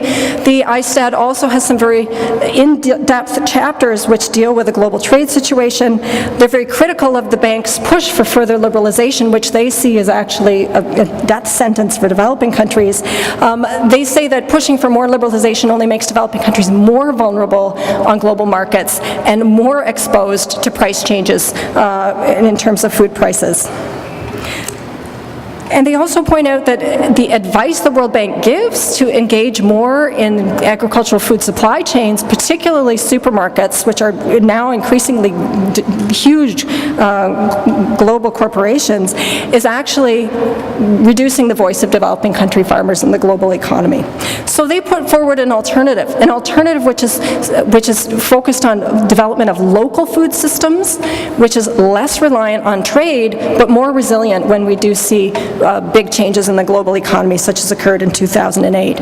the ISTAD also has some very in-depth chapters which deal with the global trade situation. They're very critical of the bank's push for further liberalization, which they see as actually a death sentence for developing countries. They say that pushing for more liberalization only makes developing countries more vulnerable on global markets and more exposed to price changes in terms of food prices. And they also point out that the advice the World Bank gives to engage more in agricultural food supply chains, particularly supermarkets, which are now increasingly huge global corporations, is actually reducing the voice of developing country farmers in the global economy. So they put forward an alternative which is focused on development of local food systems, which is less reliant on trade, but more resilient when we do see big changes in the global economy, such as occurred in 2008.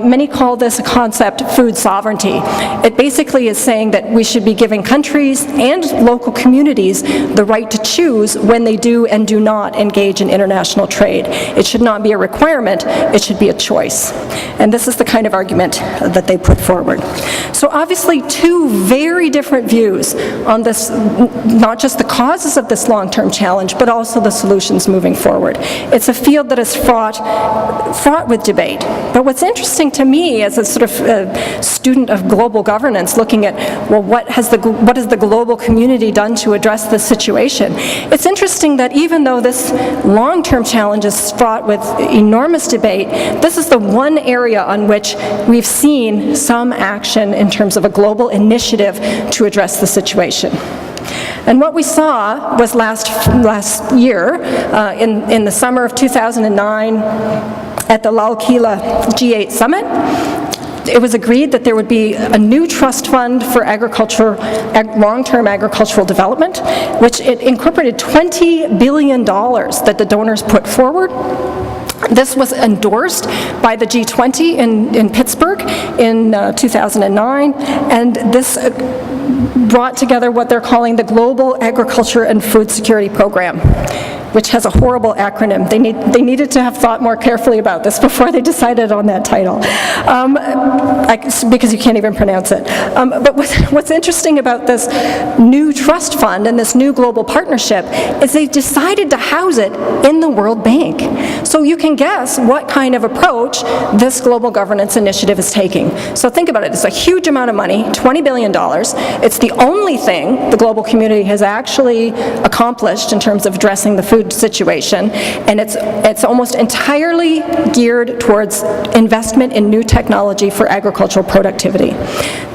Many call this a concept food sovereignty. It basically is saying that we should be giving countries and local communities the right to choose when they do and do not engage in international trade. It should not be a requirement, it should be a choice. And this is the kind of argument that they put forward. So obviously two very different views on this, not just the causes of this long-term challenge, but also the solutions moving forward. It's a field that is fraught with debate. But what's interesting to me as a sort of student of global governance, looking at, well, what has the global community done to address this situation? It's interesting that even though this long-term challenge is fraught with enormous debate, this is the one area on which we've seen some action in terms of a global initiative to address the situation. And what we saw was last year, in the summer of 2009, at the Balsillie G8 summit, it was agreed that there would be a new trust fund for long-term agricultural development, which it incorporated $20 billion that the donors put forward. This was endorsed by the G20 in Pittsburgh in 2009, and this brought together what they're calling the Global Agriculture and Food Security Program, which has a horrible acronym. They needed to have thought more carefully about this before they decided on that title, because you can't even pronounce it. But what's interesting about this new trust fund and this new global partnership is they've decided to house it in the World Bank. So you can guess what kind of approach this global governance initiative is taking. So think about it. It's a huge amount of money, $20 billion. It's the only thing the global community has actually accomplished in terms of addressing the food situation, and it's almost entirely geared towards investment in new technology for agricultural productivity.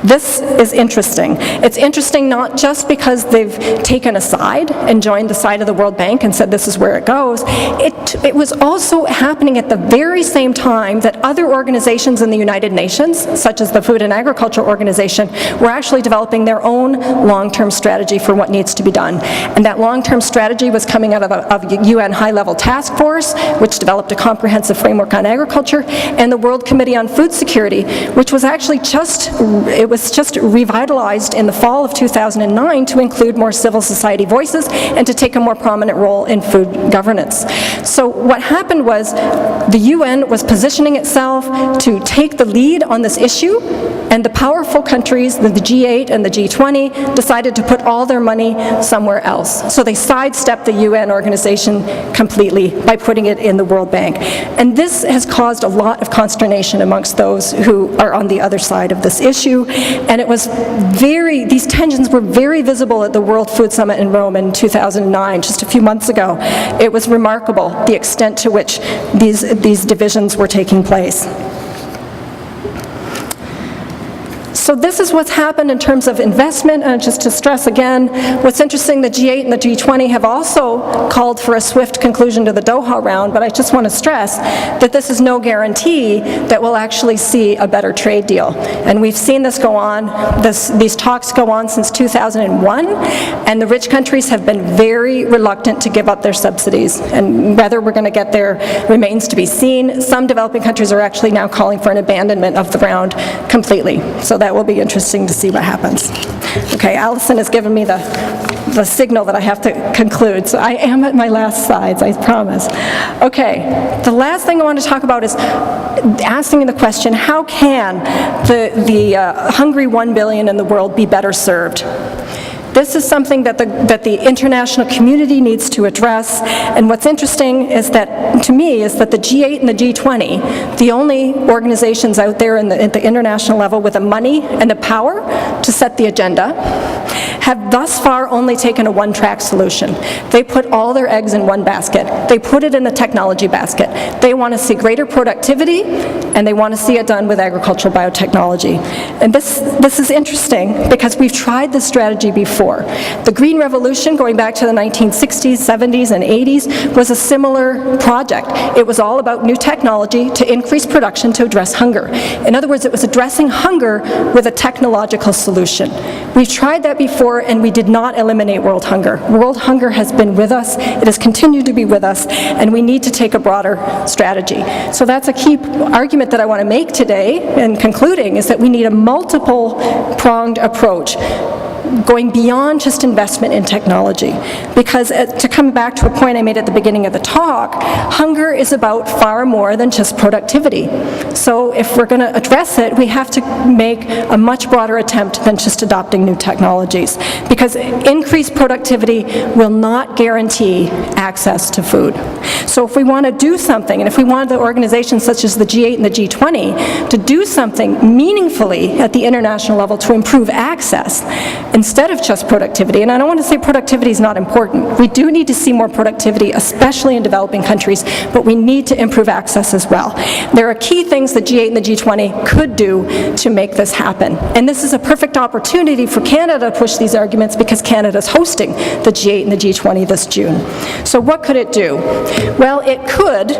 This is interesting. It's interesting not just because they've taken a side and joined the side of the World Bank and said this is where it goes. It was also happening at the very same time that other organizations in the United Nations, such as the Food and Agriculture Organization, were actually developing their own long-term strategy for what needs to be done. And that long-term strategy was coming out of a UN high-level task force, which developed a comprehensive framework on agriculture, and the World Committee on Food Security, which was actually just revitalized in the fall of 2009 to include more civil society voices and to take a more prominent role in food governance. So what happened was the UN was positioning itself to take the lead on this issue, and the powerful countries, the G8 and the G20, decided to put all their money somewhere else. So they sidestepped the UN organization completely by putting it in the World Bank. And this has caused a lot of consternation amongst those who are on the other side of this issue. And these tensions were very visible at the World Food Summit in Rome in 2009, just a few months ago. It was remarkable, the extent to which these divisions were taking place. So this is what's happened in terms of investment, and just to stress again, what's interesting, the G8 and the G20 have also called for a swift conclusion to the Doha round, but I just want to stress that this is no guarantee that we'll actually see a better trade deal. And we've seen this go on, these talks go on since 2001, and the rich countries have been very reluctant to give up their subsidies. And whether we're going to get there remains to be seen. Some developing countries are actually now calling for an abandonment of the round completely. So that will be interesting to see what happens. Okay, Alison has given me the signal that I have to conclude, so I am at my last slides, I promise. Okay, the last thing I want to talk about is asking the question, how can the hungry 1 billion in the world be better served? This is something that the international community needs to address, and what's interesting is that, to me, is that the G8 and the G20, the only organizations out there at the international level with the money and the power to set the agenda, have thus far only taken a one-track solution. They put all their eggs in one basket. They put it in the technology basket. They want to see greater productivity, and they want to see it done with agricultural biotechnology. And this is interesting because we've tried this strategy before. The Green Revolution, going back to the 1960s, 70s, and 80s, was a similar project. It was all about new technology to increase production to address hunger. In other words, it was addressing hunger with a technological solution. We've tried that before, and we did not eliminate world hunger. World hunger has been with us, it has continued to be with us, and we need to take a broader strategy. So that's a key argument that I want to make today, in concluding, is that we need a multiple-pronged approach, going beyond just investment in technology. Because to come back to a point I made at the beginning of the talk, hunger is about far more than just productivity. So if we're going to address it, we have to make a much broader attempt than just adopting new technologies. Because increased productivity will not guarantee access to food. So if we want to do something, and if we want the organizations such as the G8 and the G20 to do something meaningfully at the international level to improve access, instead of just productivity, and I don't want to say productivity is not important. We do need to see more productivity, especially in developing countries, but we need to improve access as well. There are key things the G8 and the G20 could do to make this happen. And this is a perfect opportunity for Canada to push these arguments because Canada is hosting the G8 and the G20 this June. So what could it do? Well, it could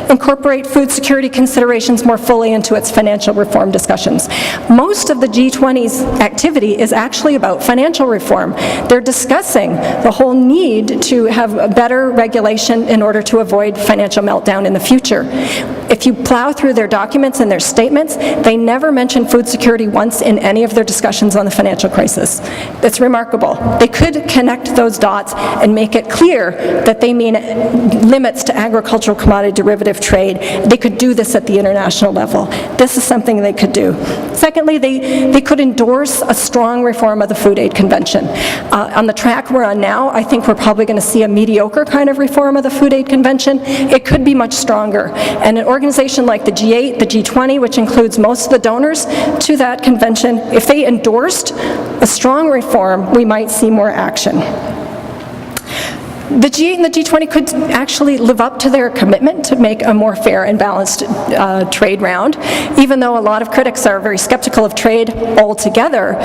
incorporate food security considerations more fully into its financial reform discussions. Most of the G20's activity is actually about financial reform. They're discussing the whole need to have a better regulation in order to avoid financial meltdown in the future. If you plow through their documents and their statements, they never mention food security once in any of their discussions on the financial crisis. It's remarkable. They could connect those dots and make it clear that they mean limits to agricultural commodity derivative trade. They could do this at the international level. This is something they could do. Secondly, they could endorse a strong reform of the Food Aid Convention. On the track we're on now, I think we're probably going to see a mediocre kind of reform of the Food Aid Convention. It could be much stronger. And an organization like the G8, the G20, which includes most of the donors to that convention, if they endorsed a strong reform, we might see more action. The G8 and the G20 could actually live up to their commitment to make a more fair and balanced trade round. Even though a lot of critics are very skeptical of trade altogether,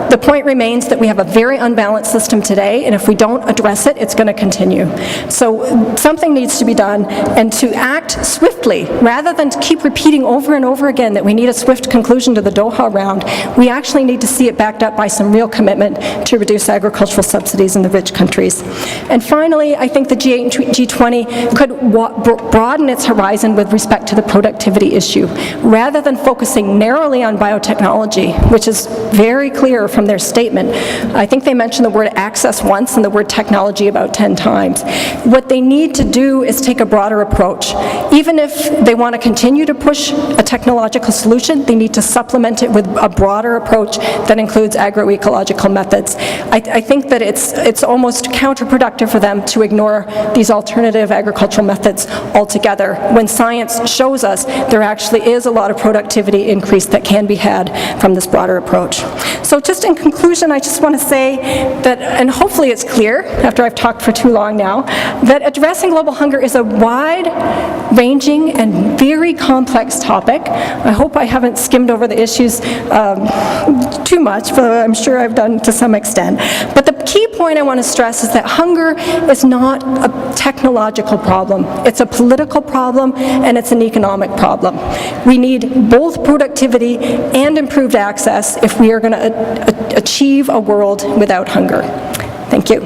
the point remains that we have a very unbalanced system today, and if we don't address it, it's going to continue. So something needs to be done, and to act swiftly, rather than to keep repeating over and over again that we need a swift conclusion to the Doha round, we actually need to see it backed up by some real commitment to reduce agricultural subsidies in the rich countries. And finally, I think the G8 and G20 could broaden its horizon with respect to the productivity issue. Rather than focusing narrowly on biotechnology, which is very clear from their statement, I think they mentioned the word access once and the word technology about 10 times. What they need to do is take a broader approach. Even if they want to continue to push a technological solution, they need to supplement it with a broader approach that includes agroecological methods. I think that it's almost counterproductive for them to ignore these alternative agricultural methods altogether, when science shows us there actually is a lot of productivity increase that can be had from this broader approach. So just in conclusion, I just want to say that, and hopefully it's clear, after I've talked for too long now, that addressing global hunger is a wide-ranging and very complex topic. I hope I haven't skimmed over the issues too much, but I'm sure I've done to some extent. But the key point I want to stress is that hunger is not a technological problem. It's a political problem, and it's an economic problem. We need both productivity and improved access if we are going to achieve a world without hunger. Thank you.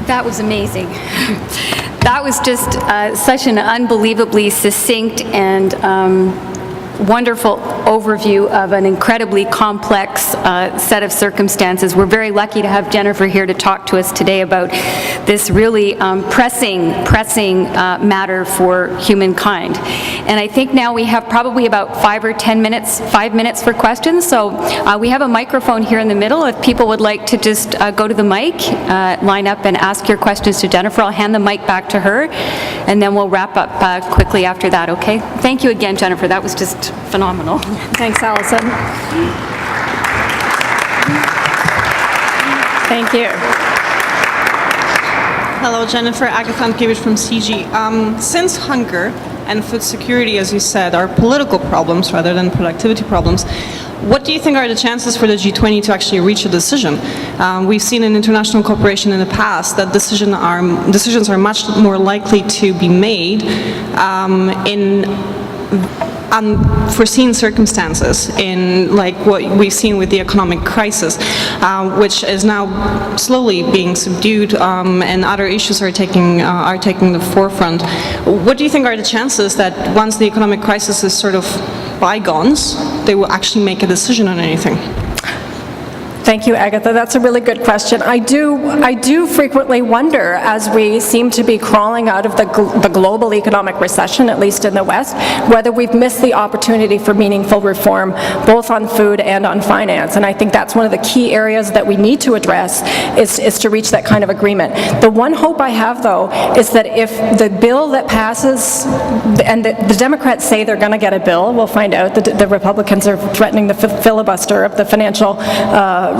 That was amazing. That was just such an unbelievably succinct and wonderful overview of an incredibly complex set of circumstances. We're very lucky to have Jennifer here to talk to us today about this really pressing matter for humankind. And I think now we have probably about 5 minutes for questions. So we have a microphone here in the middle. If people would like to just go to the mic, line up and ask your questions to Jennifer, I'll hand the mic back to her, and then we'll wrap up quickly after that, okay? Thank you again, Jennifer. That was just phenomenal. Thanks, Allison. Thank you. Hello, Jennifer Agathon-Kiewicz from CIGI. Since hunger and food security, as you said, are political problems rather than productivity problems, what do you think are the chances for the G20 to actually reach a decision? We've seen in international cooperation in the past that decisions are much more likely to be made in unforeseen circumstances, in like what we've seen with the economic crisis, which is now slowly being subdued, and other issues are taking the forefront. What do you think are the chances that once the economic crisis is sort of bygones, they will actually make a decision on anything? Thank you, Agatha. That's a really good question. I do frequently wonder, as we seem to be crawling out of the global economic recession, at least in the West, whether we've missed the opportunity for meaningful reform, both on food and on finance. And I think that's one of the key areas that we need to address, is to reach that kind of agreement. The one hope I have, though, is that if the bill that passes, and the Democrats say they're going to get a bill, we'll find out. The Republicans are threatening the filibuster of the financial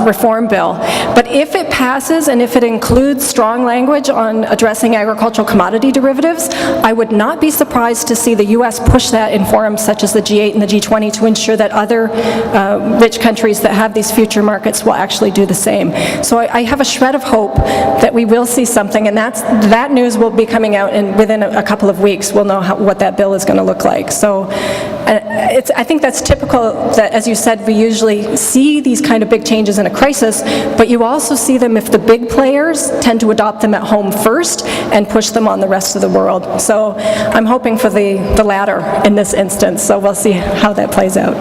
reform bill. But if it passes, and if it includes strong language on addressing agricultural commodity derivatives, I would not be surprised to see the U.S. push that in forums such as the G8 and the G20 to ensure that other rich countries that have these future markets will actually do the same. So I have a shred of hope that we will see something, and that news will be coming out within a couple of weeks. We'll know what that bill is going to look like. So I think that's typical that, as you said, we usually see these kind of big changes in a crisis, but you also see them if the big players tend to adopt them at home first and push them on the rest of the world. So I'm hoping for the latter in this instance, so we'll see how that plays out.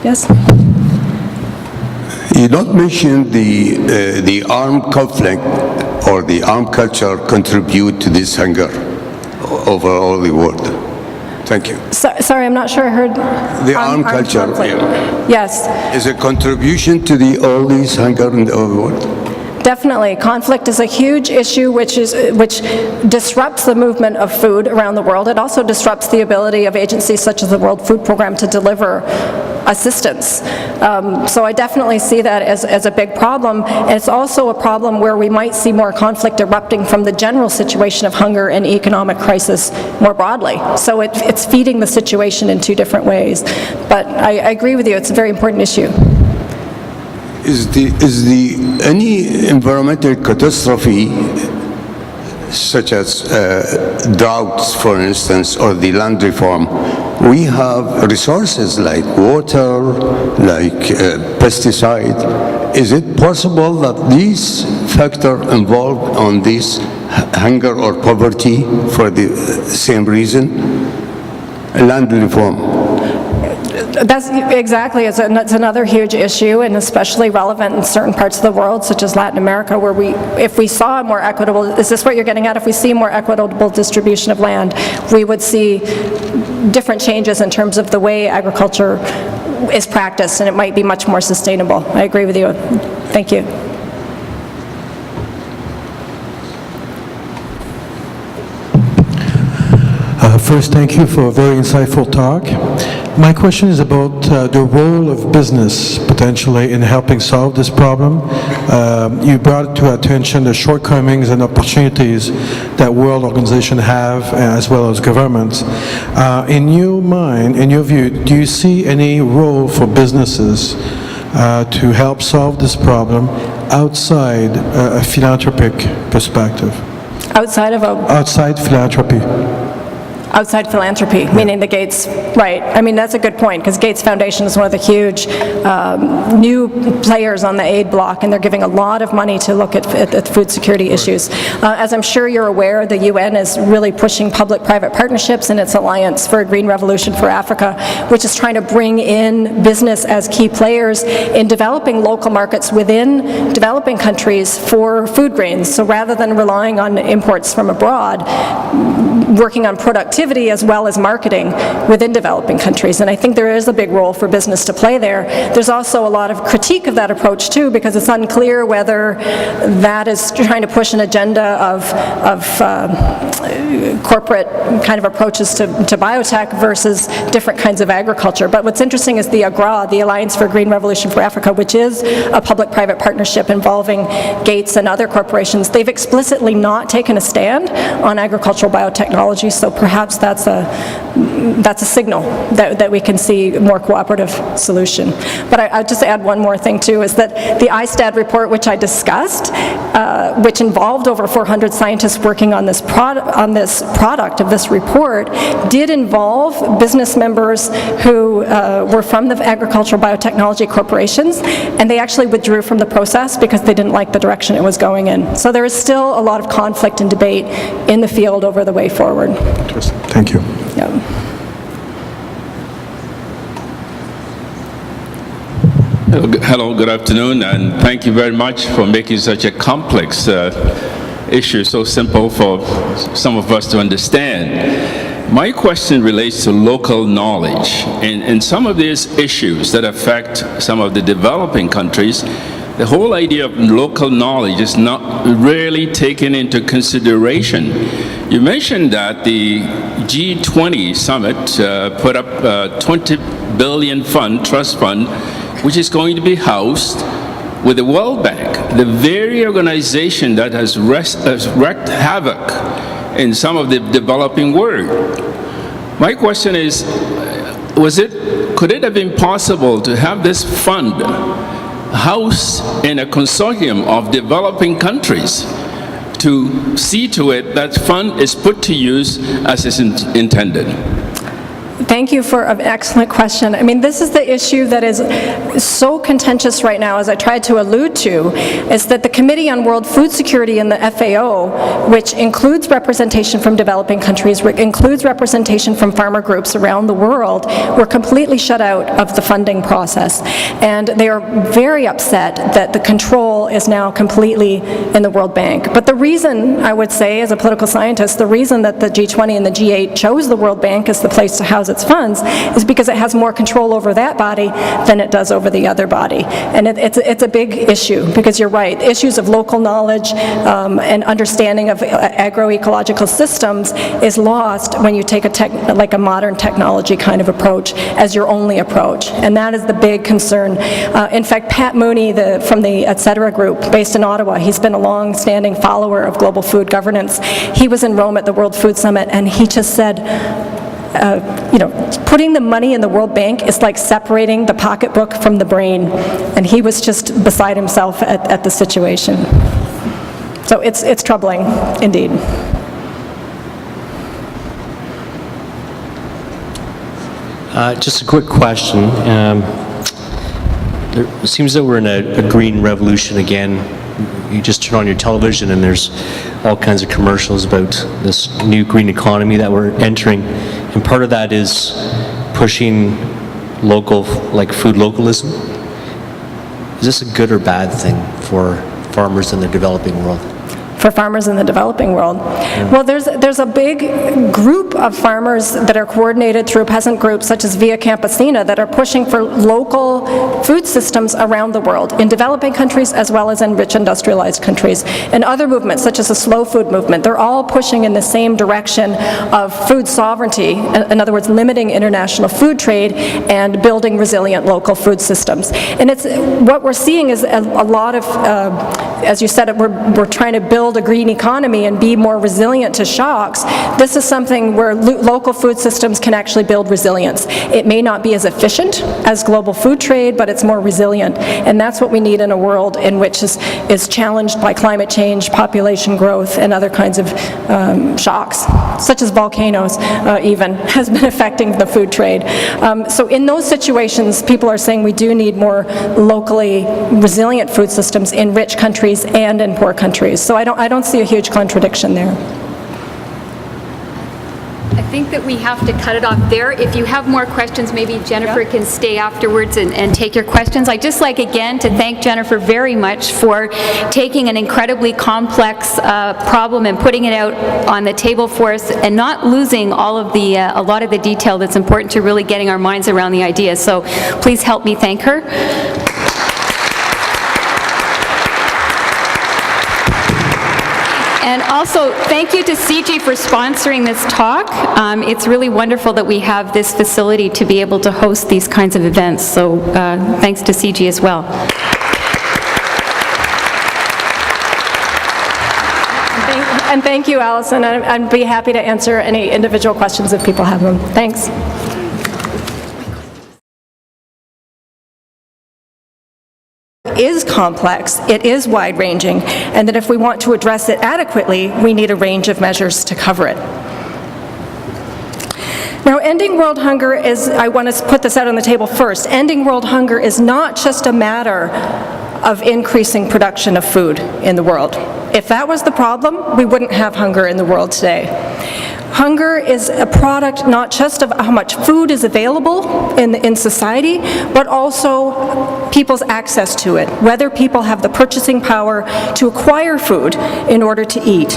Yes? You don't mention the armed conflict or the armed culture contribute to this hunger over all the world. Thank you. Sorry, I'm not sure I heard. The armed culture. Yeah. Yes. Is a contribution to all these hunger in the world? Definitely. Conflict is a huge issue which disrupts the movement of food around the world. It also disrupts the ability of agencies such as the World Food Program to deliver assistance. So I definitely see that as a big problem. And it's also a problem where we might see more conflict erupting from the general situation of hunger and economic crisis more broadly. So it's feeding the situation in two different ways. But I agree with you, it's a very important issue. Any environmental catastrophe, such as droughts, for instance, or the land reform, we have resources like water, like pesticide. Is it possible that these factors involved on this hunger or poverty for the same reason? Land reform. That's exactly, it's another huge issue, and especially relevant in certain parts of the world, such as Latin America, where if we saw a more equitable, is this what you're getting at? If we see more equitable distribution of land, we would see different changes in terms of the way agriculture is practiced, and it might be much more sustainable. I agree with you. Thank you. First, thank you for a very insightful talk. My question is about the role of business potentially in helping solve this problem. You brought to attention the shortcomings and opportunities that world organizations have, as well as governments. In your mind, in your view, do you see any role for businesses to help solve this problem outside a philanthropic perspective? Outside of a... Outside philanthropy. outside philanthropy, meaning the Gates, right. I mean, that's a good point, because Gates Foundation is one of the huge new players on the aid block, and they're giving a lot of money to look at food security issues. As I'm sure you're aware, the UN is really pushing public-private partnerships in its Alliance for a Green Revolution for Africa, which is trying to bring in business as key players in developing local markets within developing countries for food grains. So rather than relying on imports from abroad, working on productivity as well as marketing within developing countries. And I think there is a big role for business to play there. There's also a lot of critique of that approach too, because it's unclear whether that is trying to push an agenda of corporate kind of approaches to biotech versus different kinds of agriculture. But what's interesting is the AGRA, the Alliance for a Green Revolution for Africa, which is a public-private partnership involving Gates and other corporations. They've explicitly not taken a stand on agricultural biotechnology, so perhaps that's a signal that we can see a more cooperative solution. But I'll just add one more thing too, is that the ISTAD report, which I discussed, which involved over 400 scientists working on this product of this report, did involve business members who were from the agricultural biotechnology corporations, and they actually withdrew from the process because they didn't like the direction it was going in. So there is still a lot of conflict and debate in the field over the way forward. Interesting. Thank you. Yeah. Hello, good afternoon, and thank you very much for making such a complex issue so simple for some of us to understand. My question relates to local knowledge, and some of these issues that affect some of the developing countries. The whole idea of local knowledge is not really taken into consideration. You mentioned that the G20 summit put up a 20 billion trust fund, which is going to be housed with the World Bank, the very organization that has wreaked havoc in some of the developing world. My question is, could it have been possible to have this fund housed in a consortium of developing countries to see to it that fund is put to use as is intended? Thank you for an excellent question. I mean, this is the issue that is so contentious right now, as I tried to allude to, is that the Committee on World Food Security and the FAO, which includes representation from developing countries, includes representation from farmer groups around the world, were completely shut out of the funding process. And they are very upset that the control is now completely in the World Bank. But the reason, I would say, as a political scientist, the reason that the G20 and the G8 chose the World Bank as the place to house its funds is because it has more control over that body than it does over the other body. And it's a big issue, because you're right, issues of local knowledge and understanding of agroecological systems is lost when you take a modern technology kind of approach as your only approach. And that is the big concern. In fact, Pat Mooney from the Etc. group based in Ottawa, he's been a long-standing follower of global food governance. He was in Rome at the World Food Summit, and he just said, putting the money in the World Bank is like separating the pocketbook from the brain, and he was just beside himself at the situation. So it's troubling, indeed. Just a quick question. It seems that we're in a green revolution again. You just turn on your television and there's all kinds of commercials about this new green economy that we're entering. And part of that is pushing local, like food localism. Is this a good or bad thing for farmers in the developing world? For farmers in the developing world. Well, there's a big group of farmers that are coordinated through peasant groups such as Via Campesina that are pushing for local food systems around the world, in developing countries as well as in rich industrialized countries. And other movements such as the slow food movement, they're all pushing in the same direction of food sovereignty, in other words, limiting international food trade and building resilient local food systems. And what we're seeing is a lot of as you said, we're trying to build a green economy and be more resilient to shocks. This is something where local food systems can actually build resilience. It may not be as efficient as global food trade, but it's more resilient. And that's what we need in a world in which is challenged by climate change, population growth, and other kinds of shocks, such as volcanoes even, has been affecting the food trade. So in those situations, people are saying we do need more locally resilient food systems in rich countries and in poor countries. So I don't see a huge contradiction there. I think that we have to cut it off there. If you have more questions, maybe Jennifer can stay afterwards and take your questions. I'd just like again to thank Jennifer very much for taking an incredibly complex problem and putting it out on the table for us and not losing all of the, a lot of the detail that's important to really getting our minds around the idea. So please help me thank her. And also, thank you to CIGI for sponsoring this talk. It's really wonderful that we have this facility to be able to host these kinds of events, so thanks to CIGI as well. And thank you, Allison. I'd be happy to answer any individual questions if people have them. Thanks. Is complex, it is wide-ranging, and that if we want to address it adequately, we need a range of measures to cover it. Now, ending world hunger is, I want to put this out on the table first, ending world hunger is not just a matter of increasing production of food in the world. If that was the problem, we wouldn't have hunger in the world today. Hunger is a product not just of how much food is available in society, but also people's access to it, whether people have the purchasing power to acquire food in order to eat.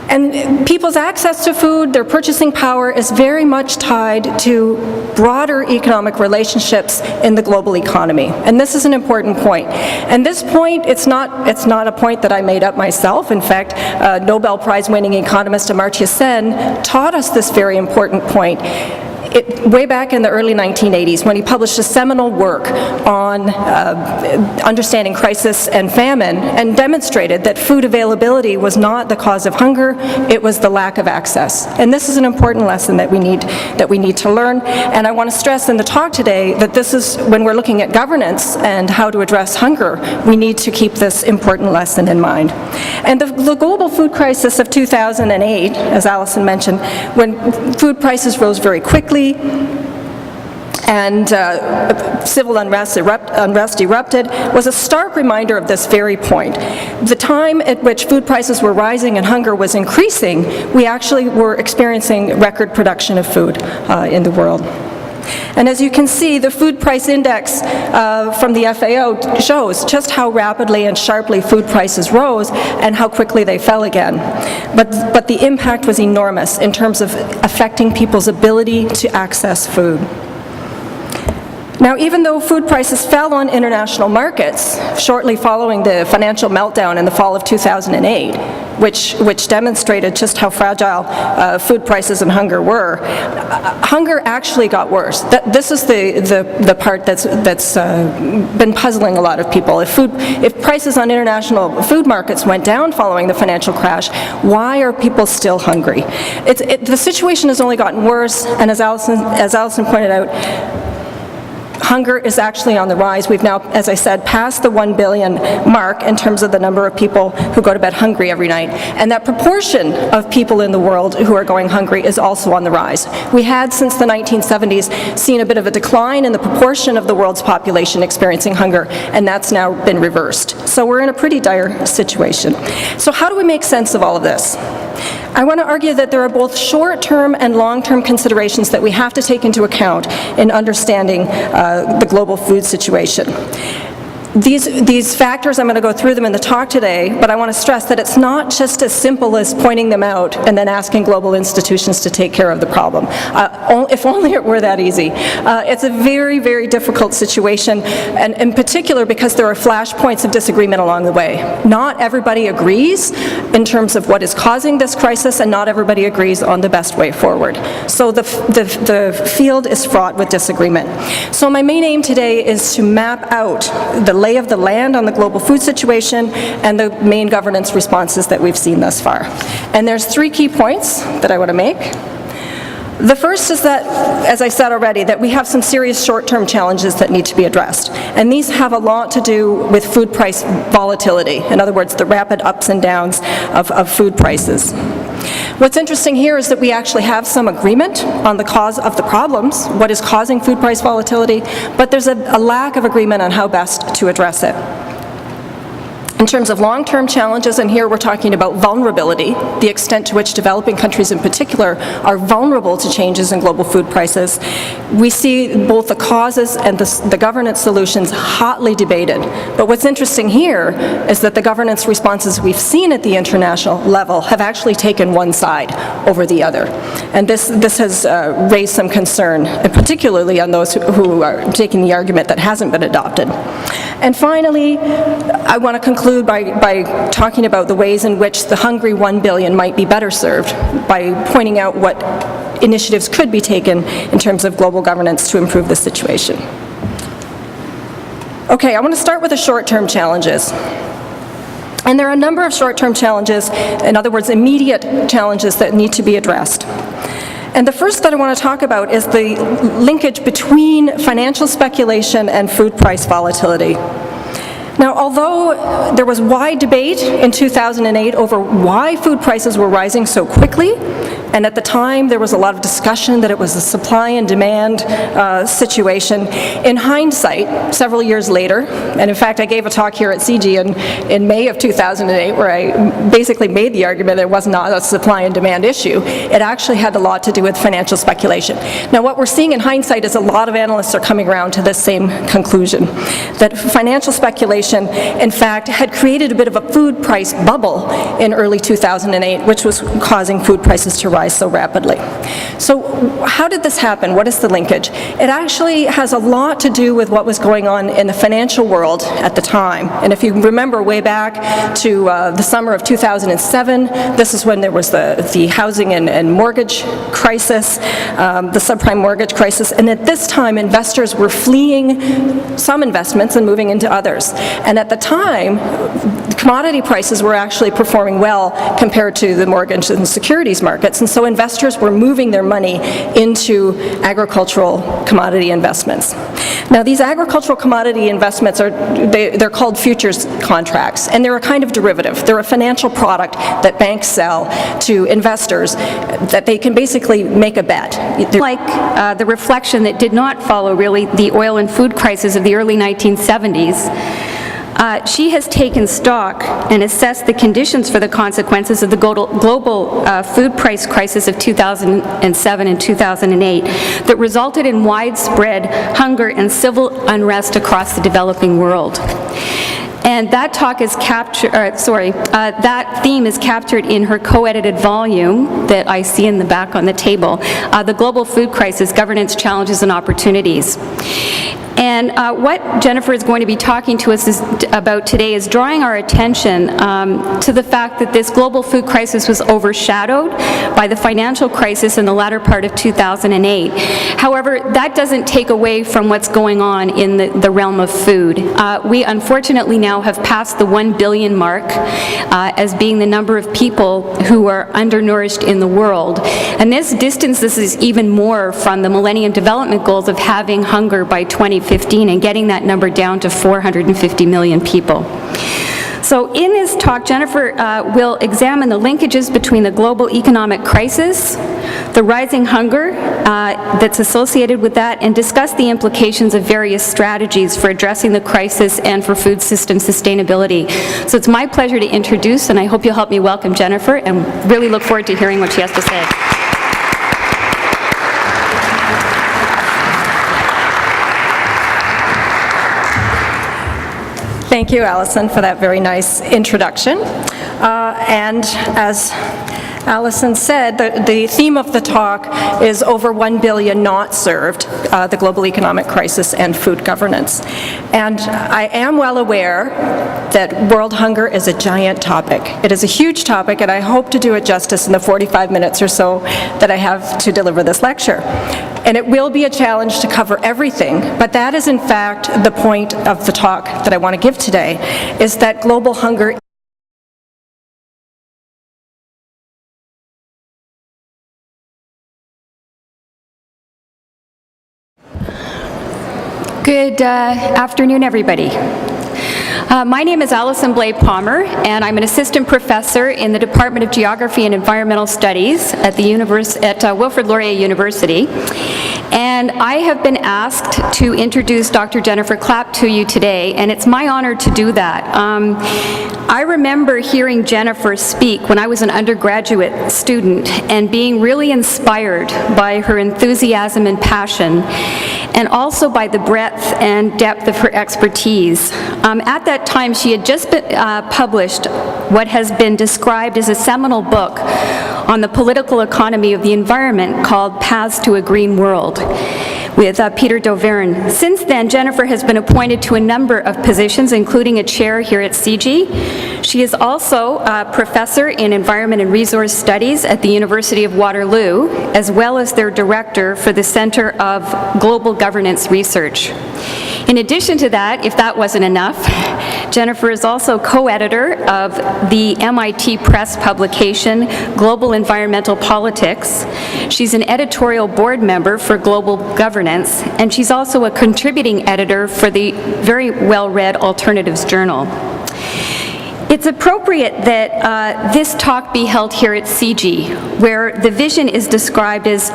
And people's access to food, their purchasing power, is very much tied to broader economic relationships in the global economy. And this is an important point. And this point, it's not a point that I made up myself. In fact, Nobel Prize-winning economist Amartya Sen taught us this very important point. Way back in the early 1980s, when he published a seminal work on understanding crisis and famine, and demonstrated that food availability was not the cause of hunger, it was the lack of access. And this is an important lesson that we need to learn. And I want to stress in the talk today that this is, when we're looking at governance and how to address hunger, we need to keep this important lesson in mind. And the global food crisis of 2008, as Allison mentioned, when food prices rose very quickly, and civil unrest erupted, was a stark reminder of this very point. The time at which food prices were rising and hunger was increasing, we actually were experiencing record production of food in the world. And as you can see, the food price index from the FAO shows just how rapidly and sharply food prices rose and how quickly they fell again. But the impact was enormous in terms of affecting people's ability to access food. Now, even though food prices fell on international markets shortly following the financial meltdown in the fall of 2008, which demonstrated just how fragile food prices and hunger were, hunger actually got worse. This is the part that's been puzzling a lot of people. If prices on international food markets went down following the financial crash, why are people still hungry? The situation has only gotten worse, and as Allison pointed out, hunger is actually on the rise. We've now, as I said, passed the 1 billion mark in terms of the number of people who go to bed hungry every night. And that proportion of people in the world who are going hungry is also on the rise. We had, since the 1970s, seen a bit of a decline in the proportion of the world's population experiencing hunger, and that's now been reversed. So we're in a pretty dire situation. So how do we make sense of all of this? I want to argue that there are both short-term and long-term considerations that we have to take into account in understanding the global food situation. These factors, I'm going to go through them in the talk today, but I want to stress that it's not just as simple as pointing them out and then asking global institutions to take care of the problem. If only it were that easy. It's a very, very difficult situation, and in particular because there are flashpoints of disagreement along the way. Not everybody agrees in terms of what is causing this crisis, and not everybody agrees on the best way forward. So the field is fraught with disagreement. So my main aim today is to map out the lay of the land on the global food situation and the main governance responses that we've seen thus far. And there's 3 key points that I want to make. The first is that, as I said already, that we have some serious short-term challenges that need to be addressed. And these have a lot to do with food price volatility. In other words, the rapid ups and downs of food prices. What's interesting here is that we actually have some agreement on the cause of the problems, what is causing food price volatility, but there's a lack of agreement on how best to address it. In terms of long-term challenges, and here we're talking about vulnerability, the extent to which developing countries in particular are vulnerable to changes in global food prices, we see both the causes and the governance solutions hotly debated. But what's interesting here is that the governance responses we've seen at the international level have actually taken one side over the other. And this has raised some concern, and particularly on those who are taking the argument that hasn't been adopted. And finally, I want to conclude by talking about the ways in which the hungry 1 billion might be better served, by pointing out what initiatives could be taken in terms of global governance to improve the situation. Okay, I want to start with the short-term challenges. And there are a number of short-term challenges, in other words, immediate challenges that need to be addressed. And the first that I want to talk about is the linkage between financial speculation and food price volatility. Now, although there was wide debate in 2008 over why food prices were rising so quickly, and at the time there was a lot of discussion that it was a supply and demand situation, in hindsight, several years later, and in fact I gave a talk here at CIGI in May of 2008 where I basically made the argument that it was not a supply and demand issue. It actually had a lot to do with financial speculation. Now, what we're seeing in hindsight is a lot of analysts are coming around to this same conclusion, that financial speculation in fact had created a bit of a food price bubble in early 2008, which was causing food prices to rise so rapidly. So how did this happen? What is the linkage? It actually has a lot to do with what was going on in the financial world at the time. And if you remember way back to the summer of 2007, this is when there was the housing and mortgage crisis, the subprime mortgage crisis, and at this time investors were fleeing some investments and moving into others. And at the time, commodity prices were actually performing well compared to the mortgage and securities markets, and so investors were moving their money into agricultural commodity investments. Now, these agricultural commodity investments they're called futures contracts, and they're a kind of derivative. They're a financial product that banks sell to investors that they can basically make a bet. Like the reflection that did not follow really the oil and food crisis of the early 1970s, she has taken stock and assessed the conditions for the consequences of the global food price crisis of 2007 and 2008 that resulted in widespread hunger and civil unrest across the developing world. And that talk is that theme is captured in her co-edited volume that I see in the back on the table, The Global Food Crisis, Governance Challenges and Opportunities. And what Jennifer is going to be talking to us about today is drawing our attention to the fact that this global food crisis was overshadowed by the financial crisis in the latter part of 2008. However, that doesn't take away from what's going on in the realm of food. We unfortunately now have passed the 1 billion mark as being the number of people who are undernourished in the world. And this distances us even more from the Millennium Development Goals of having hunger by 2015 and getting that number down to 450 million people. So in this talk, Jennifer will examine the linkages between the global economic crisis, the rising hunger that's associated with that, and discuss the implications of various strategies for addressing the crisis and for food system sustainability. So it's my pleasure to introduce, and I hope you'll help me welcome Jennifer, and really look forward to hearing what she has to say. Thank you, Alison, for that very nice introduction. And as Allison said, the theme of the talk is over 1 billion not served, the global economic crisis and food governance. And I am well aware that world hunger is a giant topic. It is a huge topic, and I hope to do it justice in the 45 minutes or so that I have to deliver this lecture. And it will be a challenge to cover everything, but that is in fact the point of the talk that I want to give today, is that global hunger Good afternoon, everybody. My name is Alison Blais-Palmer, and I'm an assistant professor in the Department of Geography and Environmental Studies at Wilfrid Laurier University. And I have been asked to introduce Dr. Jennifer Clapp to you today, and it's my honor to do that. I remember hearing Jennifer speak when I was an undergraduate student and being really inspired by her enthusiasm and passion, and also by the breadth and depth of her expertise. At that time, she had just published what has been described as a seminal book on the political economy of the environment called Paths to a Green World, with Peter Dauvergne. Since then, Jennifer has been appointed to a number of positions, including a chair here at CIGI. She is also a professor in Environment and Resource Studies at the University of Waterloo, as well as their director for the Center of Global Governance Research. In addition to that, if that wasn't enough, Jennifer is also co-editor of the MIT Press publication, Global Environmental Politics. She's an editorial board member for Global Governance, and she's also a contributing editor for the very well-read Alternatives Journal. It's appropriate that this talk be held here at CIGI, where the vision is described as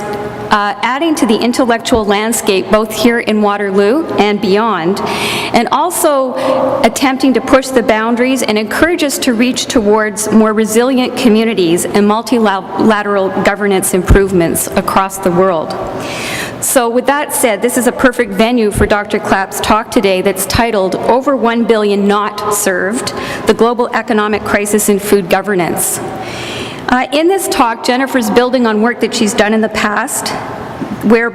adding to the intellectual landscape both here in Waterloo and beyond, and also attempting to push the boundaries and encourage us to reach towards more resilient communities and multilateral governance improvements across the world. So with that said, this is a perfect venue for Dr. Clapp's talk today that's titled Over 1 Billion Not Served, the Global Economic Crisis in Food Governance. In this talk, Jennifer's building on work that she's done in the past, where